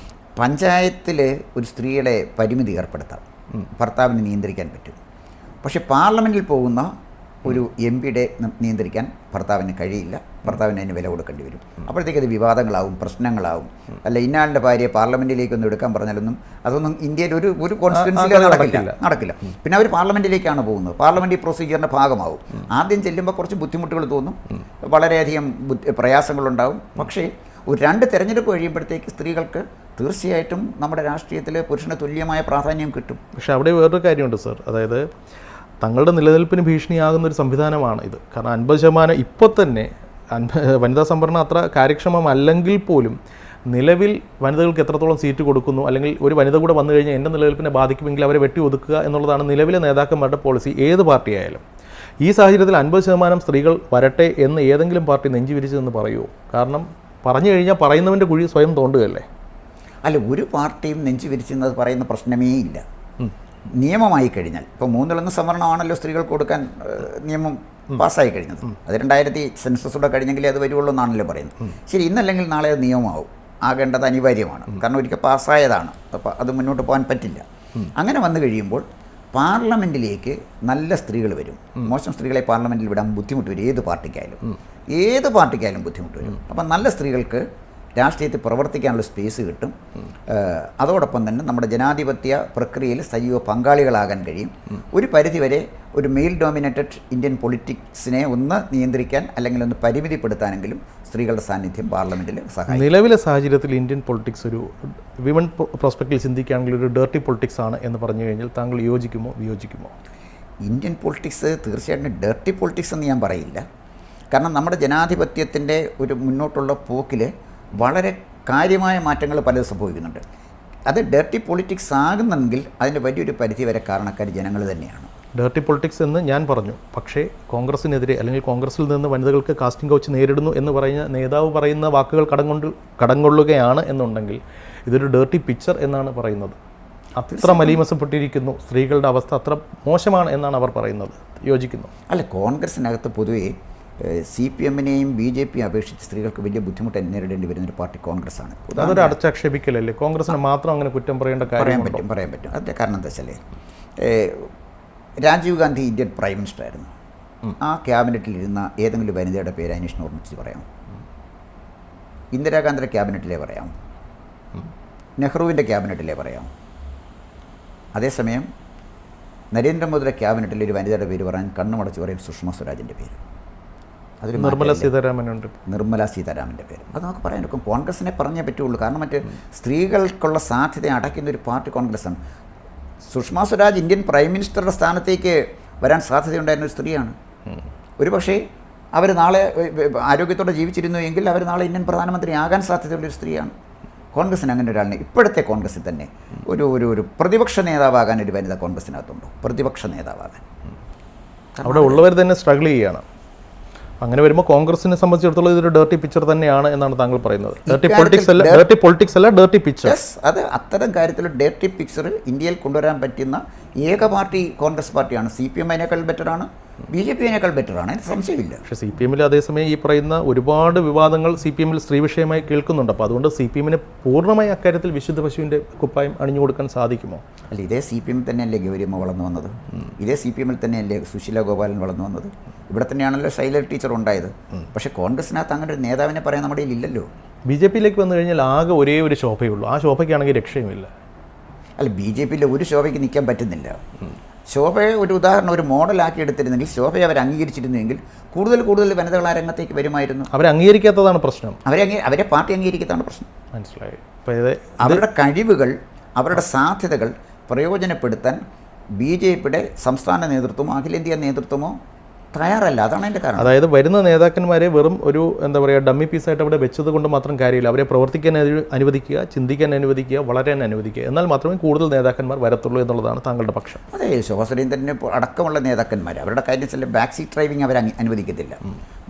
Speaker 1: പഞ്ചായത്തിൽ ഒരു സ്ത്രീയുടെ പരിമിതി ഏർപ്പെടുത്താം, ഭർത്താവിനെ നിയന്ത്രിക്കാൻ പറ്റും. പക്ഷേ പാർലമെൻറ്റിൽ പോകുന്ന ഒരു MP-യുടെ നിയന്ത്രിക്കാൻ ഭർത്താവിന് കഴിയില്ല. ഭർത്താവിന് അതിന് വില കൊടുക്കേണ്ടി വരും. അപ്പോഴത്തേക്ക് അത് വിവാദങ്ങളാവും, പ്രശ്നങ്ങളാവും. അല്ല, ഇന്നാളുടെ ഭാര്യയെ പാർലമെൻറ്റിലേക്കൊന്നും എടുക്കാൻ പറഞ്ഞാലൊന്നും അതൊന്നും ഇന്ത്യയിൽ ഒരു കോൺസ്റ്റിറ്റ്യുവൻസിയിൽ നടക്കില്ല. പിന്നെ അവർ പാർലമെൻറ്റിലേക്കാണ് പോകുന്നത്. പാർലമെൻ്ററി പ്രൊസീജിയറിൻ്റെ ഭാഗമാവും. ആദ്യം ചെല്ലുമ്പോൾ കുറച്ച് ബുദ്ധിമുട്ടുകൾ തോന്നും, വളരെയധികം പ്രയാസങ്ങളുണ്ടാവും. പക്ഷേ ഒരു 2 തെരഞ്ഞെടുപ്പ് കഴിയുമ്പോഴത്തേക്ക് സ്ത്രീകൾക്ക് തീർച്ചയായിട്ടും നമ്മുടെ രാഷ്ട്രീയത്തിൽ പുരുഷന് തുല്യമായ പ്രാധാന്യം കിട്ടും.
Speaker 2: പക്ഷേ അവിടെ വേറൊരു കാര്യമുണ്ട് സർ, അതായത് തങ്ങളുടെ നിലനിൽപ്പിന് ഭീഷണിയാകുന്ന ഒരു സംവിധാനമാണ് ഇത്. കാരണം 50% ഇപ്പോൾ തന്നെ വനിതാ സംവരണം അത്ര കാര്യക്ഷമമല്ലെങ്കിൽ പോലും നിലവിൽ വനിതകൾക്ക് എത്രത്തോളം സീറ്റ് കൊടുക്കുന്നു, അല്ലെങ്കിൽ ഒരു വനിത കൂടെ വന്നു കഴിഞ്ഞാൽ എൻ്റെ നിലനിൽപ്പിനെ ബാധിക്കുമെങ്കിൽ അവരെ വെട്ടി ഒതുക്കുക എന്നുള്ളതാണ് നിലവിലെ നേതാക്കന്മാരുടെ പോളിസി, ഏത് പാർട്ടിയായാലും. ഈ സാഹചര്യത്തിൽ 50% സ്ത്രീകൾ വരട്ടെ എന്ന് ഏതെങ്കിലും പാർട്ടി നെഞ്ചുവിരിച്ചതെന്ന് പറയുമോ? കാരണം പറഞ്ഞു കഴിഞ്ഞാൽ പറയുന്നവൻ്റെ കുഴി സ്വയം തോണ്ടുകയല്ലേ.
Speaker 1: അല്ല, ഒരു പാർട്ടിയും നെഞ്ചു വിരിച്ചെന്നത് പറയുന്ന പ്രശ്നമേ ഇല്ല. നിയമമായി കഴിഞ്ഞാൽ, ഇപ്പോൾ 3 സംവരണമാണല്ലോ സ്ത്രീകൾക്ക് കൊടുക്കാൻ നിയമം പാസ്സായി കഴിഞ്ഞത്. അത് 2000 സെൻസസൂടെ കഴിഞ്ഞെങ്കിലേ അത് വരുള്ളൂ എന്നാണല്ലോ പറയുന്നത്. ശരി, ഇന്നല്ലെങ്കിൽ നാളെ അത് നിയമമാവും, ആകേണ്ടത് അനിവാര്യമാണ്. കാരണം ഒരിക്കൽ പാസ്സായതാണ്, അപ്പോൾ അത് മുന്നോട്ട് പോകാൻ പറ്റില്ല. അങ്ങനെ വന്നു കഴിയുമ്പോൾ പാർലമെൻറ്റിലേക്ക് നല്ല സ്ത്രീകൾ വരും. മോശം സ്ത്രീകളെ പാർലമെൻറ്റിൽ വിടാൻ ബുദ്ധിമുട്ട് വരും. ഏത് പാർട്ടിക്കായാലും ബുദ്ധിമുട്ട് വരും. അപ്പം നല്ല സ്ത്രീകൾക്ക് രാഷ്ട്രീയത്തിൽ പ്രവർത്തിക്കാനുള്ള സ്പേസ് കിട്ടും. അതോടൊപ്പം തന്നെ നമ്മുടെ ജനാധിപത്യ പ്രക്രിയയിൽ സജീവ പങ്കാളികളാകാൻ കഴിയും. ഒരു പരിധിവരെ ഒരു മെയിൽ ഡോമിനേറ്റഡ് ഇന്ത്യൻ പൊളിറ്റിക്സിനെ ഒന്ന് നിയന്ത്രിക്കാൻ അല്ലെങ്കിൽ ഒന്ന് പരിമിതിപ്പെടുത്താനെങ്കിലും സ്ത്രീകളുടെ സാന്നിധ്യം പാർലമെൻറ്റിൽ സഹായിക്കും.
Speaker 2: നിലവിലെ സാഹചര്യത്തിൽ ഇന്ത്യൻ പൊളിറ്റിക്സ് ഒരു വിമൺ പ്രോസ്പെക്റ്റിൽ ചിന്തിക്കുകയാണെങ്കിൽ ഒരു ഡേർട്ടി പൊളിറ്റിക്സ് ആണ് എന്ന് പറഞ്ഞു കഴിഞ്ഞാൽ താങ്കൾ വിയോജിക്കുമോ?
Speaker 1: ഇന്ത്യൻ പൊളിറ്റിക്സ് തീർച്ചയായിട്ടും ഡേർട്ടി പൊളിറ്റിക്സ് എന്ന് ഞാൻ പറയില്ല. കാരണം നമ്മുടെ ജനാധിപത്യത്തിൻ്റെ ഒരു മുന്നോട്ടുള്ള പോക്കിൽ വളരെ കാര്യമായ മാറ്റങ്ങൾ പലതും സംഭവിക്കുന്നുണ്ട്. അത് ഡേർട്ടി പൊളിറ്റിക്സ് ആകുന്നെങ്കിൽ അതിൻ്റെ വലിയൊരു പരിധി വരെ കാരണക്കാർ ജനങ്ങൾ തന്നെയാണ്.
Speaker 2: ഡേർട്ടി പൊളിറ്റിക്സ് എന്ന് ഞാൻ പറഞ്ഞു, പക്ഷേ കോൺഗ്രസിനെതിരെ അല്ലെങ്കിൽ കോൺഗ്രസിൽ നിന്ന് വനിതകൾക്ക് കാസ്റ്റിംഗ് കൗച്ച് നേരിടുന്നു എന്ന് പറയുന്ന നേതാവ് പറയുന്ന വാക്കുകൾ കടംകൊള്ളുകയാണ് എന്നുണ്ടെങ്കിൽ ഇതൊരു ഡേർട്ടി പിക്ചർ എന്നാണ് പറയുന്നത്. അത്ര മലീമസപ്പെട്ടിരിക്കുന്നു, സ്ത്രീകളുടെ അവസ്ഥ അത്ര മോശമാണ് എന്നാണ് അവർ പറയുന്നത്. യോജിക്കുന്നു?
Speaker 1: അല്ല, കോൺഗ്രസിനകത്ത് പൊതുവേ CPM-നെയും BJP-യും അപേക്ഷിച്ച് സ്ത്രീകൾക്ക് വലിയ ബുദ്ധിമുട്ട് നേരിടേണ്ടി വരുന്നൊരു പാർട്ടി കോൺഗ്രസ് ആണ്.
Speaker 2: അതൊരു അടച്ചാക്ഷേപിക്കലല്ലേ? കോൺഗ്രസിന് മാത്രം അങ്ങനെ കുറ്റം പറയേണ്ട കാര്യം
Speaker 1: പറയാൻ പറ്റും. അതിൻ്റെ കാരണം എന്താ വെച്ചാൽ, Rajiv Gandhi Indian prime minister ആയിരുന്നു. ആ ക്യാബിനറ്റിലിരുന്ന ഏതെങ്കിലും വനിതയുടെ പേര് അന്വേഷണം ഓർമ്മിച്ച് പറയാം? ഇന്ദിരാഗാന്ധിയുടെ ക്യാബിനറ്റിലേ പറയാം, നെഹ്റുവിൻ്റെ ക്യാബിനറ്റിലേ പറയാം. അതേസമയം നരേന്ദ്രമോദിയുടെ ക്യാബിനറ്റിൽ ഒരു വനിതയുടെ പേര് പറയാൻ കണ്ണുമടച്ച് പറയും സുഷമ സ്വരാജിൻ്റെ പേര്. അതിൽ നിർമ്മല സീതാരാമൻ്റെ പേര്. അത് നമുക്ക് പറയാൻ ഒക്കും. കോൺഗ്രസിനെ പറഞ്ഞേ പറ്റുള്ളൂ. കാരണം മറ്റ് സ്ത്രീകൾക്കുള്ള സാധ്യത അടയ്ക്കുന്ന ഒരു പാർട്ടി കോൺഗ്രസ്സാണ്. സുഷമ സ്വരാജ് ഇന്ത്യൻ പ്രൈം മിനിസ്റ്ററുടെ സ്ഥാനത്തേക്ക് വരാൻ സാധ്യതയുണ്ടായിരുന്ന ഒരു സ്ത്രീയാണ്. ഒരുപക്ഷേ അവർ നാളെ ആരോഗ്യത്തോടെ ജീവിച്ചിരുന്നു എങ്കിൽ അവർ നാളെ ഇന്ത്യൻ പ്രധാനമന്ത്രി ആകാൻ സാധ്യതയുള്ളൊരു സ്ത്രീയാണ്. കോൺഗ്രസിന് അങ്ങനെ ഒരാളിനെ ഇപ്പോഴത്തെ കോൺഗ്രസിൽ തന്നെ ഒരു പ്രതിപക്ഷ നേതാവാകാൻ ഒരു വനിത കോൺഗ്രസിനകത്തുണ്ടോ? പ്രതിപക്ഷ നേതാവാകാൻ
Speaker 2: അവിടെ ഉള്ളവർ തന്നെ സ്ട്രഗിൾ ചെയ്യുകയാണ്. അങ്ങനെ വരുമ്പോൾ കോൺഗ്രസിനെ സംബന്ധിച്ചിടത്തോളം ഇതൊരു ഡേർട്ടി പിക്ചർ തന്നെയാണ് എന്നാണ് താങ്കൾ പറയുന്നത്. ഡേർട്ടി പൊളിറ്റിക്സ് അല്ല ഡേർട്ടി പിക്ചർ.
Speaker 1: അത് അത്തരം കാര്യത്തിൽ ഡേർട്ടി പിക്ചർ ഇന്ത്യയിൽ കൊണ്ടുവരാൻ പറ്റുന്ന ഏക പാർട്ടി കോൺഗ്രസ് പാർട്ടിയാണ്. CPM അതിനേക്കാൾ ബെറ്ററാണ്, BJP അതിനേക്കാൾ ബെറ്ററാണ്, അതിന് സംശയമില്ല.
Speaker 2: പക്ഷേ CPM അതേസമയം ഈ പറയുന്ന ഒരുപാട് വിവാദങ്ങൾ CPM സ്ത്രീ വിഷയമായി കേൾക്കുന്നുണ്ട്. അപ്പോൾ അതുകൊണ്ട് CPM പൂർണ്ണമായി അക്കാര്യത്തിൽ വിശുദ്ധ പശുവിൻ്റെ കുപ്പായം അണിഞ്ഞു കൊടുക്കാൻ സാധിക്കുമോ?
Speaker 1: അല്ല, ഇതേ CPM തന്നെയല്ലേ ഗൗരിയമ്മ വളർന്നു വന്നത്, ഇതേ CPM തന്നെയല്ലേ സുശീല ഗോപാലൻ വളർന്നു വന്നത്, ഇവിടെ തന്നെയാണല്ലോ ശൈല ടീച്ചർ ഉണ്ടായത്. പക്ഷേ കോൺഗ്രസിനകത്ത് അങ്ങനെ ഒരു നേതാവിനെ പറയാൻ നമ്മുടെ ഇല്ലല്ലോ.
Speaker 2: BJPയിലേക്ക് വന്നു കഴിഞ്ഞാൽ ആകെ ഒരേ ഒരു ശോഭയേ ഉള്ളൂ. ആ ശോഭയ്ക്കാണെങ്കിൽ രക്ഷയുമില്ല.
Speaker 1: അല്ല, BJPയിൽ ഒരു ശോഭയ്ക്ക് നിൽക്കാൻ പറ്റുന്നില്ല. ശോഭയെ ഒരു ഉദാഹരണം, ഒരു മോഡലാക്കി എടുത്തിരുന്നെങ്കിൽ, ശോഭയെ അവർ അംഗീകരിച്ചിരുന്നെങ്കിൽ കൂടുതൽ വനിതകൾ ആ രംഗത്തേക്ക് വരുമായിരുന്നു.
Speaker 2: അവരെ അംഗീകരിക്കാത്തതാണ് പ്രശ്നം.
Speaker 1: അവരെ പാർട്ടി അംഗീകരിക്കാത്തതാണ് പ്രശ്നം.
Speaker 2: മനസ്സിലായി. അപ്പോൾ
Speaker 1: അവരുടെ കഴിവുകൾ, അവരുടെ സാധ്യതകൾ പ്രയോജനപ്പെടുത്താൻ BJPയുടെ സംസ്ഥാന നേതൃത്വമോ അഖിലേന്ത്യാ നേതൃത്വമോ തയ്യാറല്ല. അതാണ് അതിൻ്റെ കാരണം.
Speaker 2: അതായത് വരുന്ന നേതാക്കന്മാരെ വെറും ഒരു എന്താ പറയുക ഡമ്മി പീസായിട്ട് അവിടെ വെച്ചത് കൊണ്ട് മാത്രം കാര്യമില്ല. അവരെ പ്രവർത്തിക്കാൻ അനുവദിക്കുക, ചിന്തിക്കാൻ അനുവദിക്കുക, വളരാൻ അനുവദിക്കുക. എന്നാൽ മാത്രമേ കൂടുതൽ നേതാക്കന്മാർ വരത്തുള്ളൂ എന്നുള്ളതാണ് താങ്കളുടെ പക്ഷം.
Speaker 1: അതെ, ശോഭാ സുരേന്ദ്രനെ അടക്കമുള്ള നേതാക്കന്മാർ അവരുടെ കാര്യത്തിൽ ബാക്ക് സീറ്റ് ഡ്രൈവിംഗ് അവർ അനുവദിക്കത്തില്ല.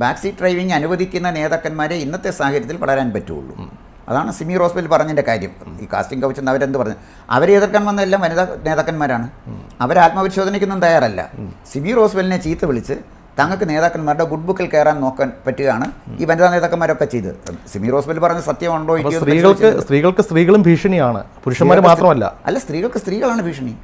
Speaker 1: ബാക്ക് സീറ്റ് ഡ്രൈവിംഗ് അനുവദിക്കുന്ന നേതാക്കന്മാരെ ഇന്നത്തെ സാഹചര്യത്തിൽ വളരാൻ പറ്റുള്ളൂ. അതാണ് സിമി റോസ്വെൽ പറഞ്ഞതിൻ്റെ കാര്യം. ഈ കാസ്റ്റിംഗ് കൗച്ച് എന്ന് അവരെന്ത് പറഞ്ഞു, അവരെ എതിർക്കാൻ വന്നതെല്ലാം വനിതാ നേതാക്കന്മാരാണ്. അവർ ആത്മപരിശോധനയ്ക്കൊന്നും തയ്യാറല്ല. സിമി റോസ്വെലിനെ ചീത്ത വിളിച്ച് തങ്ങൾക്ക് നേതാക്കന്മാരുടെ ഗുഡ് ബുക്കിൽ കയറാൻ നോക്കാൻ പറ്റുകയാണ് ഈ വനിതാ നേതാക്കന്മാരൊക്കെ ചെയ്ത്. സിമി റോസ്വെൽ പറഞ്ഞ സത്യമുണ്ടോ?
Speaker 2: സ്ത്രീകൾക്ക് സ്ത്രീകളും ഭീഷണിയാണ്, പുരുഷന്മാർ മാത്രമല്ല.
Speaker 1: അല്ല, സ്ത്രീകൾക്ക് സ്ത്രീകളാണ് ഭീഷണി.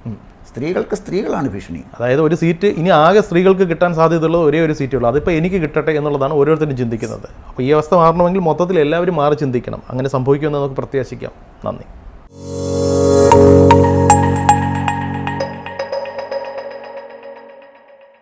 Speaker 1: സ്ത്രീകളാണ് ഭീഷണി.
Speaker 2: അതായത് ഒരു സീറ്റ് ഇനി ആകെ സ്ത്രീകൾക്ക് കിട്ടാൻ സാധ്യതയുള്ളത് ഒരേ ഒരു സീറ്റേ ഉള്ളൂ. അതിപ്പോൾ എനിക്ക് കിട്ടട്ടെ എന്നുള്ളതാണ് ഓരോരുത്തരും ചിന്തിക്കുന്നത്. അപ്പോൾ ഈ അവസ്ഥ മാറണമെങ്കിൽ മൊത്തത്തിൽ എല്ലാവരും മാറി ചിന്തിക്കണം. അങ്ങനെ സംഭവിക്കുമെന്ന് നമുക്ക് പ്രത്യാശിക്കാം. നന്ദി.